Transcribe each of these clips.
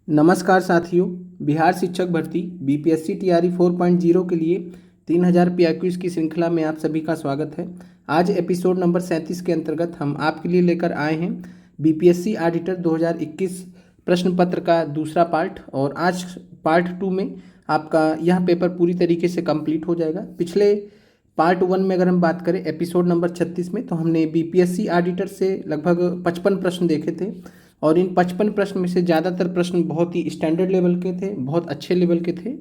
नमस्कार साथियों। बिहार शिक्षक भर्ती बीपीएससी टीआरई 4.0 के लिए 3000 पीआईक्यूज़ की श्रृंखला में आप सभी का स्वागत है। आज एपिसोड नंबर 37 के अंतर्गत हम आपके लिए लेकर आए हैं बीपीएससी ऑडिटर 2021 प्रश्न पत्र का दूसरा पार्ट। और आज पार्ट 2 में आपका यह पेपर पूरी तरीके से कंप्लीट हो जाएगा। पिछले पार्ट 1 में अगर हम बात करें एपिसोड नंबर 36 में, तो हमने बीपीएससी ऑडिटर से लगभग 55 प्रश्न देखे थे और इन 55 प्रश्न में से ज़्यादातर प्रश्न बहुत ही स्टैंडर्ड लेवल के थे, बहुत अच्छे लेवल के थे।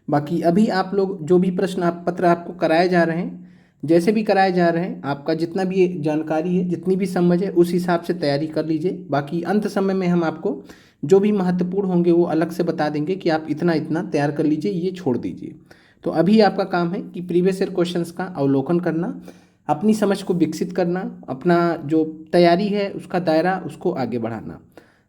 बाकी अभी आप लोग जो भी प्रश्न पत्र आपको कराए जा रहे हैं, जैसे भी कराए जा रहे हैं, आपका जितना भी जानकारी है, जितनी भी समझ है, उस हिसाब से तैयारी कर लीजिए। बाकी अंत समय में हम आपको जो भी महत्वपूर्ण होंगे वो अलग से बता देंगे कि आप इतना इतना तैयार कर लीजिए, ये छोड़ दीजिए। तो अभी आपका काम है कि प्रीवियस ईयर क्वेश्चंस का अवलोकन करना, अपनी समझ को विकसित करना, अपना जो तैयारी है उसका दायरा उसको आगे बढ़ाना।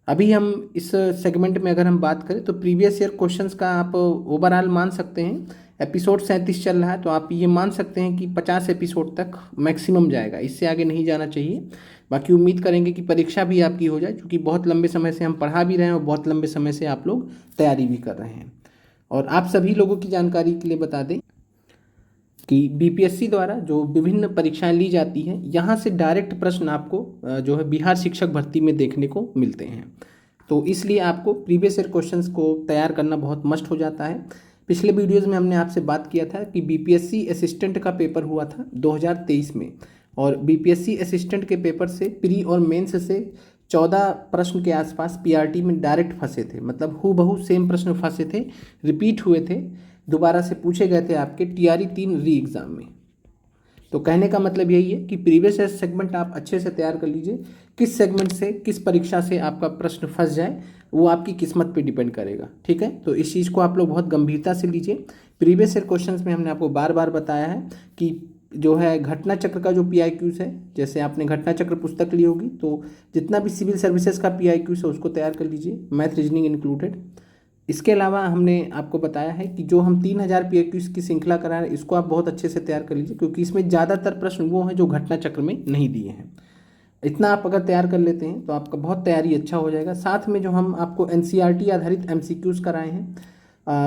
अभी हम इस सेगमेंट में अगर हम बात करें तो प्रीवियस ईयर क्वेश्चंस का आप ओवरऑल मान सकते हैं, एपिसोड 37 चल रहा है तो आप ये मान सकते हैं कि 50 एपिसोड तक मैक्सिमम जाएगा, इससे आगे नहीं जाना चाहिए। बाकी उम्मीद करेंगे कि परीक्षा भी आपकी हो जाए, क्योंकि बहुत लंबे समय से हम पढ़ा भी रहे हैं और बहुत लंबे समय से आप लोग तैयारी भी कर रहे हैं। और आप सभी लोगों की जानकारी के लिए बता दें कि बीपीएससी द्वारा जो विभिन्न परीक्षाएं ली जाती हैं, यहाँ से डायरेक्ट प्रश्न आपको जो है बिहार शिक्षक भर्ती में देखने को मिलते हैं। तो इसलिए आपको प्रीवियस ईयर क्वेश्चंस को तैयार करना बहुत मस्ट हो जाता है। पिछले वीडियोज़ में हमने आपसे बात किया था कि बीपीएससी असिस्टेंट का पेपर हुआ था 2023 में, और बीपीएससी असिस्टेंट के पेपर से प्री और मेंस से 14 प्रश्न के आसपास पीआरटी में डायरेक्ट फंसे थे, मतलब हूबहू सेम प्रश्न फंसे थे, रिपीट हुए थे, दोबारा से पूछे गए थे आपके टीआरई 3 री एग्ज़ाम में। तो कहने का मतलब यही है कि प्रीवियस ईयर सेगमेंट आप अच्छे से तैयार कर लीजिए। किस सेगमेंट से, किस परीक्षा से आपका प्रश्न फंस जाए वो आपकी किस्मत पे डिपेंड करेगा, ठीक है। तो इस चीज़ को आप लोग बहुत गंभीरता से लीजिए। प्रीवियस ईयर क्वेश्चंस में हमने आपको बार बार बताया है कि जो है घटना चक्र का जो पीआईक्यूज़ है, जैसे आपने घटना चक्र पुस्तक ली होगी तो जितना भी सिविल सर्विसेज का पीआईक्यूज़ है उसको तैयार कर लीजिए, मैथ रीजनिंग इंक्लूडेड। इसके अलावा हमने आपको बताया है कि जो हम 3000 पीआईक्यूज़ की श्रृंखला करा रहे हैं, इसको आप बहुत अच्छे से तैयार कर लीजिए, क्योंकि इसमें ज़्यादातर प्रश्न वो हैं जो घटना चक्र में नहीं दिए हैं। इतना आप अगर तैयार कर लेते हैं तो आपका बहुत तैयारी अच्छा हो जाएगा। साथ में जो हम आपको एनसीईआरटी आधारित एमसीक्यूज़ कराए हैं,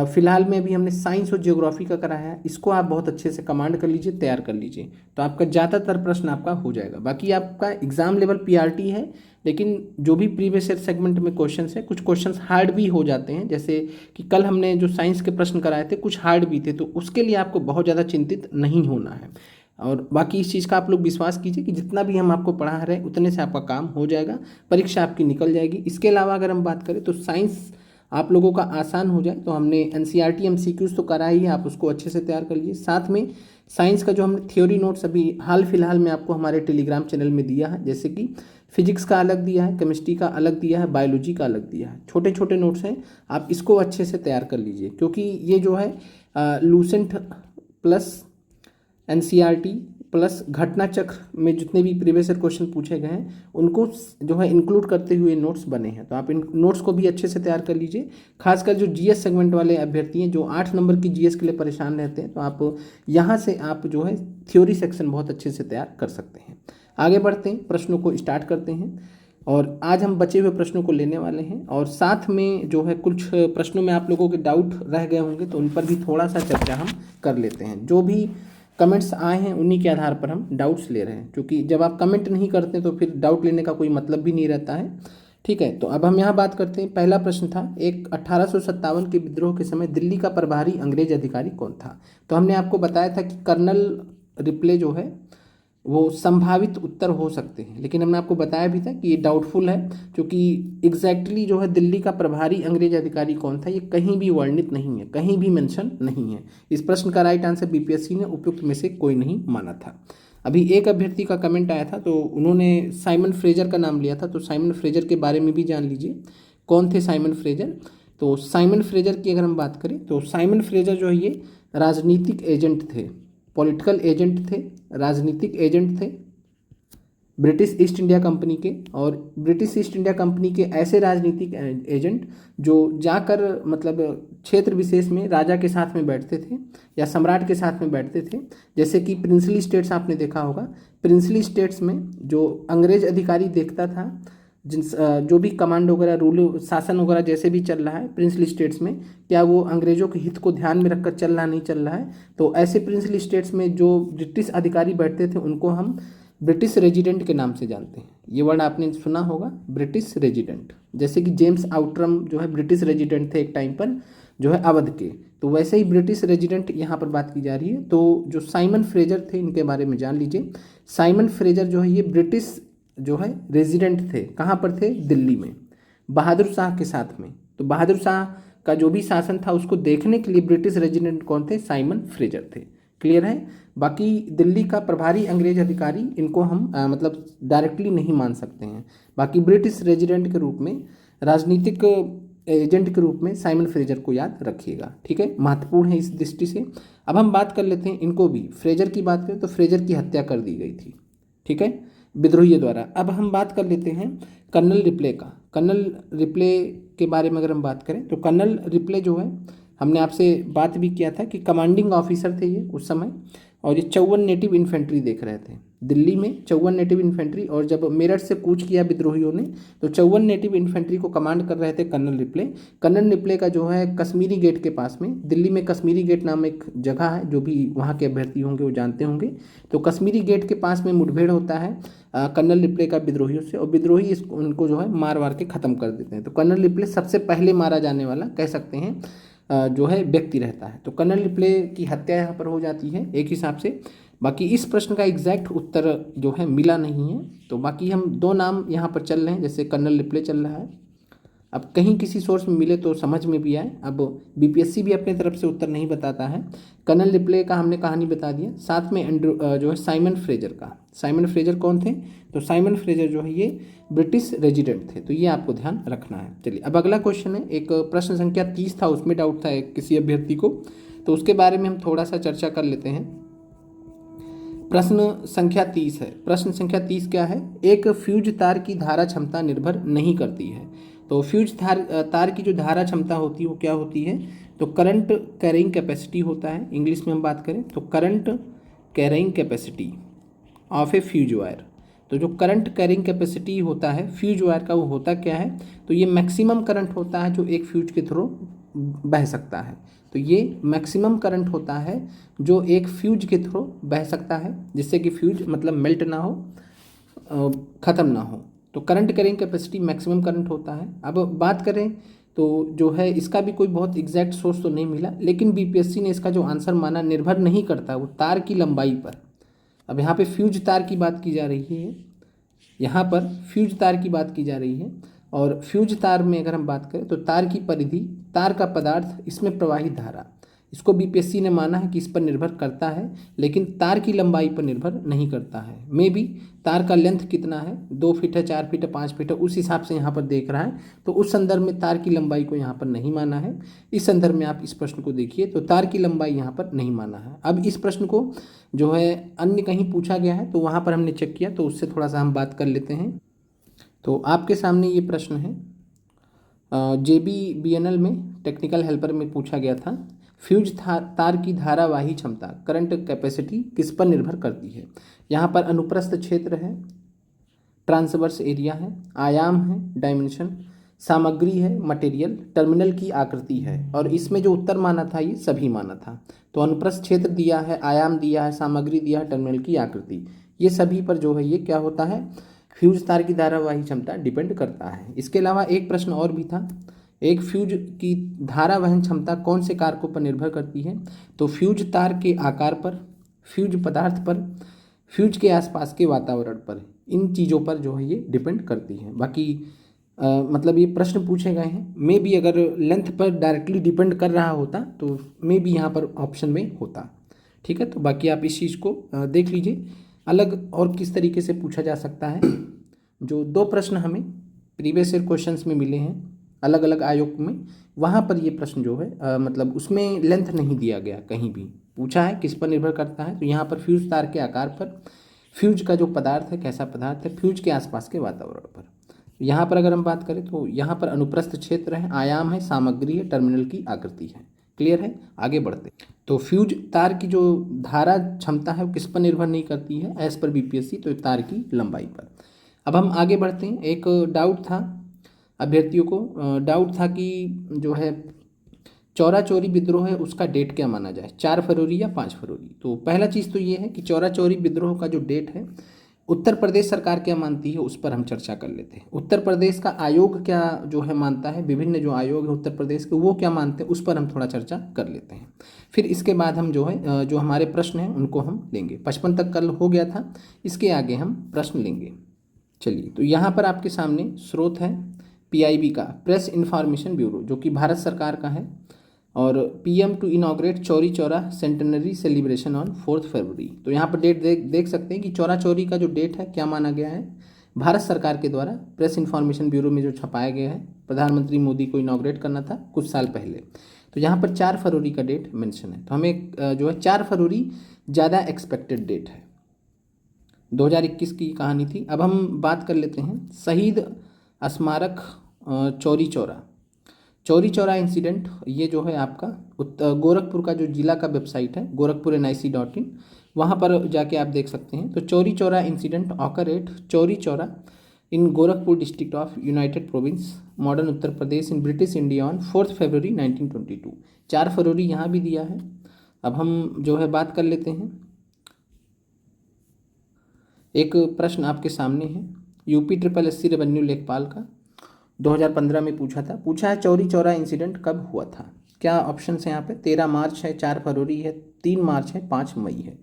फिलहाल में अभी हमने साइंस और ज्योग्राफी का कराया है, इसको आप बहुत अच्छे से कमांड कर लीजिए, तैयार कर लीजिए, तो आपका ज़्यादातर प्रश्न आपका हो जाएगा। बाकी आपका एग्ज़ाम लेवल पीआरटी है, लेकिन जो भी प्रीवियस ईयर सेगमेंट में क्वेश्चंस है, कुछ क्वेश्चंस हार्ड भी हो जाते हैं, जैसे कि कल हमने जो साइंस के प्रश्न कराए थे कुछ हार्ड भी थे, तो उसके लिए आपको बहुत ज़्यादा चिंतित नहीं होना है। और बाकी इस चीज़ का आप लोग विश्वास कीजिए कि जितना भी हम आपको पढ़ा रहे हैं उतने से आपका काम हो जाएगा, परीक्षा आपकी निकल जाएगी। इसके अलावा अगर हम बात करें तो साइंस आप लोगों का आसान हो जाए, तो हमने एनसीईआरटी एमसीक्यूज़ तो करा ही है, आप उसको अच्छे से तैयार कर लीजिए। साथ में साइंस का जो हमने थ्योरी नोट्स अभी हाल फिलहाल में आपको हमारे टेलीग्राम चैनल में दिया है, जैसे कि फिजिक्स का अलग दिया है, केमिस्ट्री का अलग दिया है, बायोलॉजी का अलग दिया है, छोटे छोटे नोट्स हैं, आप इसको अच्छे से तैयार कर लीजिए। क्योंकि ये जो है लूसेंट प्लस एनसीईआरटी प्लस घटना चक्र में जितने भी प्रीवियस ईयर क्वेश्चन पूछे गए हैं उनको जो है इंक्लूड करते हुए नोट्स बने हैं, तो आप इन नोट्स को भी अच्छे से तैयार कर लीजिए। खासकर जो जीएस सेगमेंट वाले अभ्यर्थी हैं जो 8 नंबर की जीएस के लिए परेशान रहते हैं, तो आप यहाँ से आप जो है थ्योरी सेक्शन बहुत अच्छे से तैयार कर सकते हैं। आगे बढ़ते हैं, प्रश्नों को स्टार्ट करते हैं, और आज हम बचे हुए प्रश्नों को लेने वाले हैं, और साथ में जो है कुछ प्रश्नों में आप लोगों के डाउट रह गए होंगे तो उन पर भी थोड़ा सा चर्चा हम कर लेते हैं। जो भी कमेंट्स आए हैं उन्हीं के आधार पर हम डाउट्स ले रहे हैं, क्योंकि जब आप कमेंट नहीं करते तो फिर डाउट लेने का कोई मतलब भी नहीं रहता है, ठीक है। तो अब हम यहाँ बात करते हैं। पहला प्रश्न था, एक 1857 के विद्रोह के समय दिल्ली का प्रभारी अंग्रेज अधिकारी कौन था? तो हमने आपको बताया था कि कर्नल रिप्ले जो है वो संभावित उत्तर हो सकते हैं, लेकिन हमने आपको बताया भी था कि ये डाउटफुल है, क्योंकि एग्जैक्टली जो है दिल्ली का प्रभारी अंग्रेज अधिकारी कौन था ये कहीं भी वर्णित नहीं है, कहीं भी मेंशन नहीं है। इस प्रश्न का राइट आंसर बीपीएससी ने उपयुक्त में से कोई नहीं माना था। अभी एक अभ्यर्थी का कमेंट आया था, तो उन्होंने साइमन फ्रेजर का नाम लिया था, तो साइमन फ्रेजर के बारे में भी जान लीजिए, कौन थे साइमन फ्रेजर। तो साइमन फ्रेजर की अगर हम बात करें तो साइमन फ्रेजर जो है ये राजनीतिक एजेंट थे, पॉलिटिकल एजेंट थे, राजनीतिक एजेंट थे ब्रिटिश ईस्ट इंडिया कंपनी के। और ब्रिटिश ईस्ट इंडिया कंपनी के ऐसे राजनीतिक एजेंट जो जाकर मतलब क्षेत्र विशेष में राजा के साथ में बैठते थे या सम्राट के साथ में बैठते थे, जैसे कि प्रिंसली स्टेट्स आपने देखा होगा, प्रिंसली स्टेट्स में जो अंग्रेज अधिकारी देखता था जो भी कमांड वगैरह रूल शासन वगैरह जैसे भी चल रहा है प्रिंसली स्टेट्स में, क्या वो अंग्रेजों के हित को ध्यान में रखकर चल रहा नहीं चल रहा है। तो ऐसे प्रिंसली स्टेट्स में जो ब्रिटिश अधिकारी बैठते थे उनको हम ब्रिटिश रेजिडेंट के नाम से जानते हैं। ये वर्ड आपने सुना होगा, ब्रिटिश रेजिडेंट। जैसे कि जेम्स आउटरम जो है ब्रिटिश रेजिडेंट थे एक टाइम पर, जो है अवध के, तो वैसे ही ब्रिटिश रेजिडेंट यहाँ पर बात की जा रही है। तो जो साइमन फ्रेजर थे इनके बारे में जान लीजिए। साइमन फ्रेजर जो है ये ब्रिटिश जो है रेजिडेंट थे, कहाँ पर थे, दिल्ली में, बहादुर शाह के साथ में। तो बहादुर शाह का जो भी शासन था उसको देखने के लिए ब्रिटिश रेजिडेंट कौन थे, साइमन फ्रेजर थे। क्लियर है। बाकी दिल्ली का प्रभारी अंग्रेज अधिकारी इनको हम मतलब डायरेक्टली नहीं मान सकते हैं। बाकी ब्रिटिश रेजिडेंट के रूप में, राजनीतिक एजेंट के रूप में साइमन फ्रेजर को याद रखिएगा। ठीक है, महत्वपूर्ण है इस दृष्टि से। अब हम बात कर लेते हैं इनको भी, फ्रेजर की बात करें तो फ्रेजर की हत्या कर दी गई थी, ठीक है, विद्रोहियों द्वारा। अब हम बात कर लेते हैं कर्नल रिप्ले का। कर्नल रिप्ले के बारे में अगर हम बात करें तो कर्नल रिप्ले जो है, हमने आपसे बात भी किया था कि कमांडिंग ऑफिसर थे ये उस समय, और ये 54 नेटिव इन्फेंट्री देख रहे थे दिल्ली में, 54 नेटिव इन्फेंट्री। और जब मेरठ से कूच किया विद्रोहियों ने तो 54 नेटिव इन्फेंट्री को कमांड कर रहे थे कर्नल रिप्ले। कर्नल रिप्ले का जो है कश्मीरी गेट के पास में, दिल्ली में कश्मीरी गेट नाम एक जगह है, जो भी वहाँ के अभ्यर्थी होंगे वो जानते होंगे। तो कश्मीरी गेट के पास में मुठभेड़ होता है कर्नल रिप्ले का विद्रोहियों से, और विद्रोही उनको जो है मार मार के ख़त्म कर देते हैं। तो कर्नल रिप्ले सबसे पहले मारा जाने वाला कह सकते हैं जो है व्यक्ति रहता है। तो कर्नल रिप्ले की हत्या यहाँ पर हो जाती है एक हिसाब से। बाकी इस प्रश्न का एग्जैक्ट उत्तर जो है मिला नहीं है, तो बाकी हम दो नाम यहाँ पर चल रहे हैं, जैसे कर्नल रिप्ले चल रहा है। अब कहीं किसी सोर्स में मिले तो समझ में भी आए। अब बीपीएससी भी अपने तरफ से उत्तर नहीं बताता है। कर्नल रिप्ले का हमने कहानी बता दिया, साथ में एंड्रू जो है साइमन फ्रेजर का। साइमन फ्रेजर कौन थे, तो साइमन फ्रेजर जो है ये ब्रिटिश रेजिडेंट थे, तो ये आपको ध्यान रखना है। चलिए अब अगला क्वेश्चन है, एक प्रश्न संख्या 30 था, उसमें डाउट था किसी अभ्यर्थी को, तो उसके बारे में हम थोड़ा सा चर्चा कर लेते हैं। प्रश्न संख्या 30 है। प्रश्न संख्या 30 क्या है, एक फ्यूज तार की धारा क्षमता निर्भर नहीं करती है। तो फ्यूज तार की जो धारा क्षमता होती है वो क्या होती है, तो करंट कैरिंग कैपेसिटी होता है। इंग्लिश में हम बात करें तो current carrying capacity of A fuse wire. तो जो करंट कैरिंग कैपेसिटी होता है फ्यूज वायर का, वो होता क्या है, तो ये मैक्सिमम करंट होता है जो एक फ्यूज के थ्रू बह सकता है। तो ये मैक्सिमम करंट होता है जो एक फ्यूज के थ्रू बह सकता है, जिससे कि फ्यूज मतलब मेल्ट ना हो, ख़त्म ना हो। तो current carrying capacity maximum current होता है। अब बात करें तो जो है इसका भी कोई बहुत एग्जैक्ट सोर्स तो नहीं मिला, लेकिन बीपीएससी ने इसका जो आंसर माना निर्भर नहीं करता वो तार की लंबाई पर। अब यहाँ पे फ्यूज तार की बात की जा रही है, यहाँ पर फ्यूज तार की बात की जा रही है। और फ्यूज तार में अगर हम बात करें तो तार की परिधि, तार का पदार्थ, इसमें प्रवाहित धारा, इसको बीपीएससी ने माना है कि इस पर निर्भर करता है, लेकिन तार की लंबाई पर निर्भर नहीं करता है। मे बी तार का लेंथ कितना है, 2 फीट है, 4 फीट है, 5 फीट है, उस हिसाब से यहाँ पर देख रहा है, तो उस संदर्भ में तार की लंबाई को यहाँ पर नहीं माना है। इस संदर्भ में आप इस प्रश्न को देखिए तो तार की लंबाई यहाँ पर नहीं माना है। अब इस प्रश्न को जो है अन्य कहीं पूछा गया है तो वहाँ पर हमने चेक किया, तो उससे थोड़ा सा हम बात कर लेते हैं। तो आपके सामने ये प्रश्न है, JBBNL में टेक्निकल हेल्पर में पूछा गया था, फ्यूज तार की धारावाही क्षमता करंट कैपेसिटी किस पर निर्भर करती है। यहाँ पर अनुप्रस्थ क्षेत्र है, ट्रांसवर्स एरिया है, आयाम है, डायमेंशन, सामग्री है, मटेरियल, टर्मिनल की आकृति है। और इसमें जो उत्तर माना था ये सभी माना था। तो अनुप्रस्थ क्षेत्र दिया है, आयाम दिया है, सामग्री दिया है, टर्मिनल की आकृति, ये सभी पर जो है ये क्या होता है, फ्यूज तार की धारावाही क्षमता डिपेंड करता है। इसके अलावा एक प्रश्न और भी था, एक फ्यूज की धारा वहन क्षमता कौन से कारकों पर निर्भर करती है, तो फ्यूज तार के आकार पर, फ्यूज पदार्थ पर, फ्यूज के आसपास के वातावरण पर, इन चीज़ों पर जो है ये डिपेंड करती है। बाकी मतलब ये प्रश्न पूछे गए हैं, मे बी अगर लेंथ पर डायरेक्टली डिपेंड कर रहा होता तो मे बी यहाँ पर ऑप्शन में होता। ठीक है, तो बाकी आप इस चीज़ को देख लीजिए। अलग और किस तरीके से पूछा जा सकता है, जो 2 प्रश्न हमें प्रीवियस ईयर क्वेश्चंस में मिले हैं अलग अलग आयोग में, वहाँ पर ये प्रश्न जो है मतलब उसमें लेंथ नहीं दिया गया, कहीं भी पूछा है किस पर निर्भर करता है, तो यहाँ पर फ्यूज तार के आकार पर, फ्यूज का जो पदार्थ है कैसा पदार्थ है, फ्यूज के आसपास के वातावरण पर। यहाँ पर अगर हम बात करें तो यहाँ पर अनुप्रस्थ क्षेत्र है, आयाम है, सामग्री है, टर्मिनल की आकृति है। क्लियर है, आगे बढ़ते। तो फ्यूज तार की जो धारा क्षमता है वो किस पर निर्भर नहीं करती है एज पर बीपीएससी, तो तार की लंबाई पर। अब हम आगे बढ़ते हैं। एक डाउट था अभ्यर्थियों को, डाउट था कि जो है चौरा चौरी विद्रोह है उसका डेट क्या माना जाए, 4 फरवरी या 5 फरवरी। तो पहला चीज़ तो ये है कि चौरा चौरी विद्रोह का जो डेट है उत्तर प्रदेश सरकार क्या मानती है उस पर हम चर्चा कर लेते हैं। उत्तर प्रदेश का आयोग क्या जो है मानता है, विभिन्न जो आयोग है उत्तर प्रदेश के वो क्या मानते हैं उस पर हम थोड़ा चर्चा कर लेते हैं। फिर इसके बाद हम जो है जो हमारे प्रश्न हैं उनको हम लेंगे। 55 तक कल हो गया था, इसके आगे हम प्रश्न लेंगे। चलिए, तो यहाँ पर आपके सामने स्रोत है पीआईबी का, प्रेस इन्फॉर्मेशन ब्यूरो, जो कि भारत सरकार का है। और PM to inaugurate Chauri Chaura centenary celebration on 4 February. तो यहाँ पर डेट देख सकते हैं कि चौरा चौरी का जो डेट है क्या माना गया है, भारत सरकार के द्वारा प्रेस इन्फॉर्मेशन ब्यूरो में जो छपाया गया है, प्रधानमंत्री मोदी को इनॉग्रेट करना था कुछ साल पहले। तो यहाँ पर 4 फरवरी का डेट मेंशन है। तो हमें जो है 4 फरवरी ज़्यादा एक्सपेक्टेड डेट है। 2021 की कहानी थी। अब हम बात कर लेते हैं शहीद स्मारक चौरी चौरा। चौरी चौरा इंसिडेंट, ये जो है आपका गोरखपुर का जो जिला का वेबसाइट है gorakhpur.nic.in, वहाँ पर जाके आप देख सकते हैं। तो Chauri Chaura incident occur eight Chauri Chaura in Gorakhpur district of United province modern Uttar Pradesh in British India on 4 फरवरी 1922। 4 फरवरी यहाँ भी दिया है। अब हम जो है बात कर लेते हैं। एक प्रश्न आपके सामने है यूपी SSS रेवेन्यू लेखपाल का, 2015 में पूछा है चौरी चौरा इंसिडेंट कब हुआ था। क्या ऑप्शन है यहाँ पे, 13 मार्च है, 4 फरवरी है, 3 मार्च है, 5 मई है।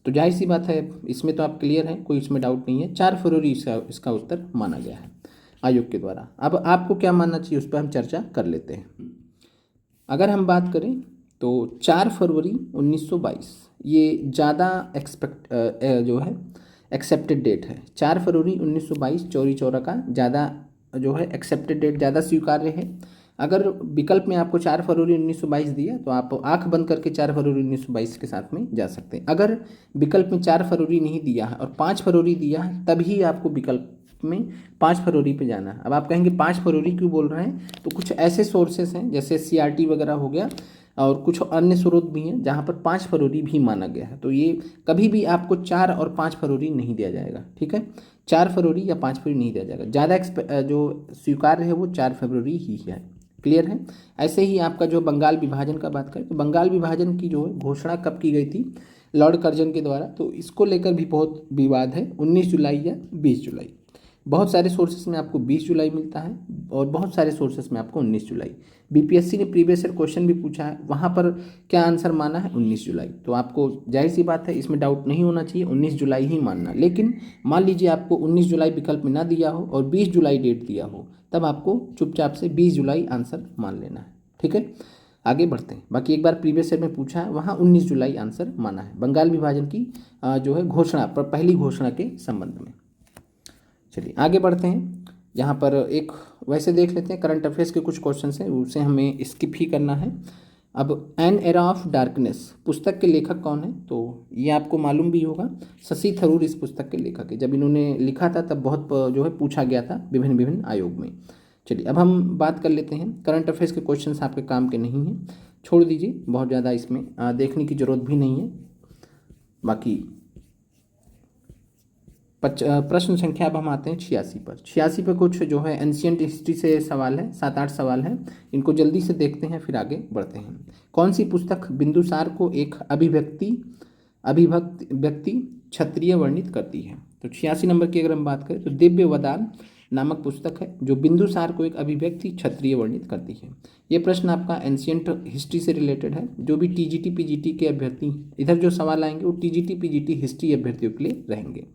तो जाहिर सी बात है इसमें तो आप क्लियर हैं, कोई इसमें डाउट नहीं है, 4 फरवरी इसका उत्तर माना गया है आयोग के द्वारा। अब आपको क्या मानना चाहिए उस पर हम चर्चा कर लेते हैं। अगर हम बात करें तो 4 फरवरी 1922 ये ज़्यादा जो है एक्सेप्टेड डेट है। 4 फरवरी 1922 चौरी चौरा का ज़्यादा जो है एक्सेप्टेड डेट, ज़्यादा स्वीकार्य है। अगर विकल्प में आपको 4 फरवरी 1922 दिया तो आप आंख बंद करके 4 फरवरी 1922 के साथ में जा सकते हैं। अगर विकल्प में 4 फरवरी नहीं दिया है और 5 फरवरी दिया है तभी आपको विकल्प में 5 फरवरी पे जाना है। अब आप कहेंगे 5 फरवरी क्यों बोल रहे हैं, तो कुछ ऐसे सोर्सेस हैं जैसे CRT वगैरह हो गया और कुछ अन्य स्रोत भी हैं जहाँ पर 5 फरवरी भी माना गया है। तो ये कभी भी आपको 4 और 5 फरवरी नहीं दिया जाएगा, ठीक है। 4 फरवरी या 5 फरवरी नहीं दिया जाएगा, ज़्यादा जो स्वीकार्य है वो 4 फरवरी ही है। क्लियर है। ऐसे ही आपका जो बंगाल विभाजन का बात करें तो बंगाल विभाजन की जो घोषणा कब की गई थी, लॉर्ड कर्जन के द्वारा। तो इसको लेकर भी बहुत विवाद है, 19 जुलाई या 20 जुलाई। बहुत सारे सोर्सेस में आपको 20 जुलाई मिलता है और बहुत सारे सोर्सेस में आपको 19 जुलाई। BPSC ने प्रीवियस ईयर क्वेश्चन भी पूछा है, वहाँ पर क्या आंसर माना है, 19 जुलाई। तो आपको जाहिर सी बात है इसमें डाउट नहीं होना चाहिए, 19 जुलाई ही मानना। लेकिन मान लीजिए आपको 19 जुलाई विकल्प में ना दिया हो और 20 जुलाई डेट दिया हो, तब आपको चुपचाप से 20 जुलाई आंसर मान लेना है, ठीक है। आगे बढ़ते हैं। बाकी एक बार प्रीवियस ईयर में पूछा है, वहाँ 19 जुलाई आंसर माना है बंगाल विभाजन की जो है घोषणा पर, पहली घोषणा के संबंध में। चलिए आगे बढ़ते हैं। यहाँ पर एक वैसे देख लेते हैं, करंट अफेयर्स के कुछ क्वेश्चन हैं उसे हमें स्किप ही करना है। अब एन एरा ऑफ डार्कनेस पुस्तक के लेखक कौन है, तो ये आपको मालूम भी होगा, शशि थरूर इस पुस्तक के लेखक है। जब इन्होंने लिखा था तब बहुत जो है पूछा गया था विभिन्न विभिन्न आयोग में। चलिए अब हम बात कर लेते हैं। करंट अफेयर्स के क्वेश्चन आपके काम के नहीं हैं, छोड़ दीजिए, बहुत ज़्यादा इसमें देखने की ज़रूरत भी नहीं है। बाकी प्रश्न संख्या अब हम आते हैं 86 पर। 86 पर कुछ जो है एंशियंट हिस्ट्री से सवाल है, 7-8 सवाल हैं, इनको जल्दी से देखते हैं फिर आगे बढ़ते हैं। कौन सी पुस्तक बिंदुसार को एक अभिभक्त व्यक्ति क्षत्रिय वर्णित करती है। तो 86 नंबर की अगर हम बात करें तो दिव्य वदान नामक पुस्तक है जो बिंदुसार को एक अभिव्यक्ति क्षत्रिय वर्णित करती है। ये प्रश्न आपका एंशियंट हिस्ट्री से रिलेटेड है। जो भी TGT PGT के अभ्यर्थी इधर जो सवाल आएंगे वो TGT PGT हिस्ट्री अभ्यर्थियों के लिए रहेंगे।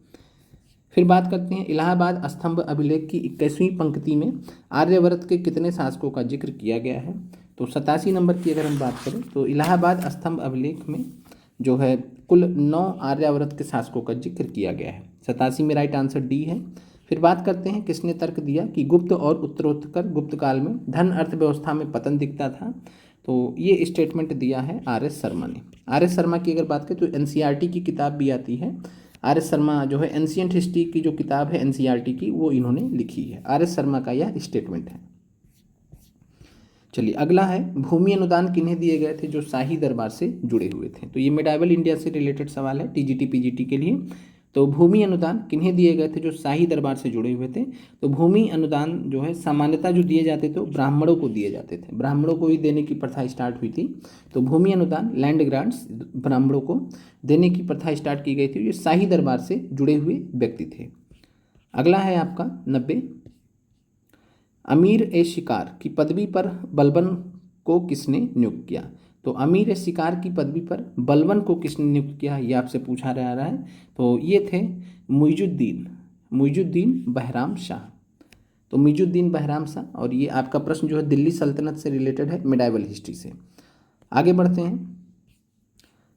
फिर बात करते हैं इलाहाबाद स्तंभ अभिलेख की 21वीं पंक्ति में आर्यवर्त के कितने शासकों का जिक्र किया गया है। तो 87 नंबर की अगर हम बात करें तो इलाहाबाद स्तंभ अभिलेख में जो है कुल 9 आर्यावर्त के शासकों का जिक्र किया गया है। 87 में राइट आंसर डी है। फिर बात करते हैं किसने तर्क दिया कि गुप्त और उत्तरोत्तर गुप्त काल में धन अर्थव्यवस्था में पतन दिखता था। तो ये स्टेटमेंट दिया है RS शर्मा ने। RS शर्मा की अगर बात करें तो NCERT की किताब भी आती है। RS शर्मा जो है एंशियंट हिस्ट्री की जो किताब है NCERT की वो इन्होंने लिखी है। RS शर्मा का यह स्टेटमेंट है। चलिए अगला है भूमि अनुदान किन्हें दिए गए थे जो शाही दरबार से जुड़े हुए थे। तो ये मिडाइवल इंडिया से रिलेटेड सवाल है TGT PGT के लिए। तो भूमि अनुदान किन्हें दिए गए थे? जो शाही दरबार से जुड़े हुए थे। तो भूमि अनुदान जो है सामान्यतः जो दिए जाते थे वो ब्राह्मणों को दिए जाते थे, ब्राह्मणों को ही देने की प्रथा स्टार्ट हुई थी। तो भूमि अनुदान, लैंड ग्रांट्स ब्राह्मणों को देने की प्रथा स्टार्ट की गई थी। ये शाही दरबार से जुड़े हुए व्यक्ति थे। अगला है आपका 90, अमीर ए शिकार की पदवी पर बलबन को किसने नियुक्त किया? तो अमीर ए शिकार की पदवी पर बलबन को किसने नियुक्त किया, ये आपसे पूछा जा रहा है। तो ये थे मुइजुद्दीन बहराम शाह। तो मुइजुद्दीन बहराम शाह, और ये आपका प्रश्न जो है दिल्ली सल्तनत से रिलेटेड है, मिडाइवल हिस्ट्री से। आगे बढ़ते हैं।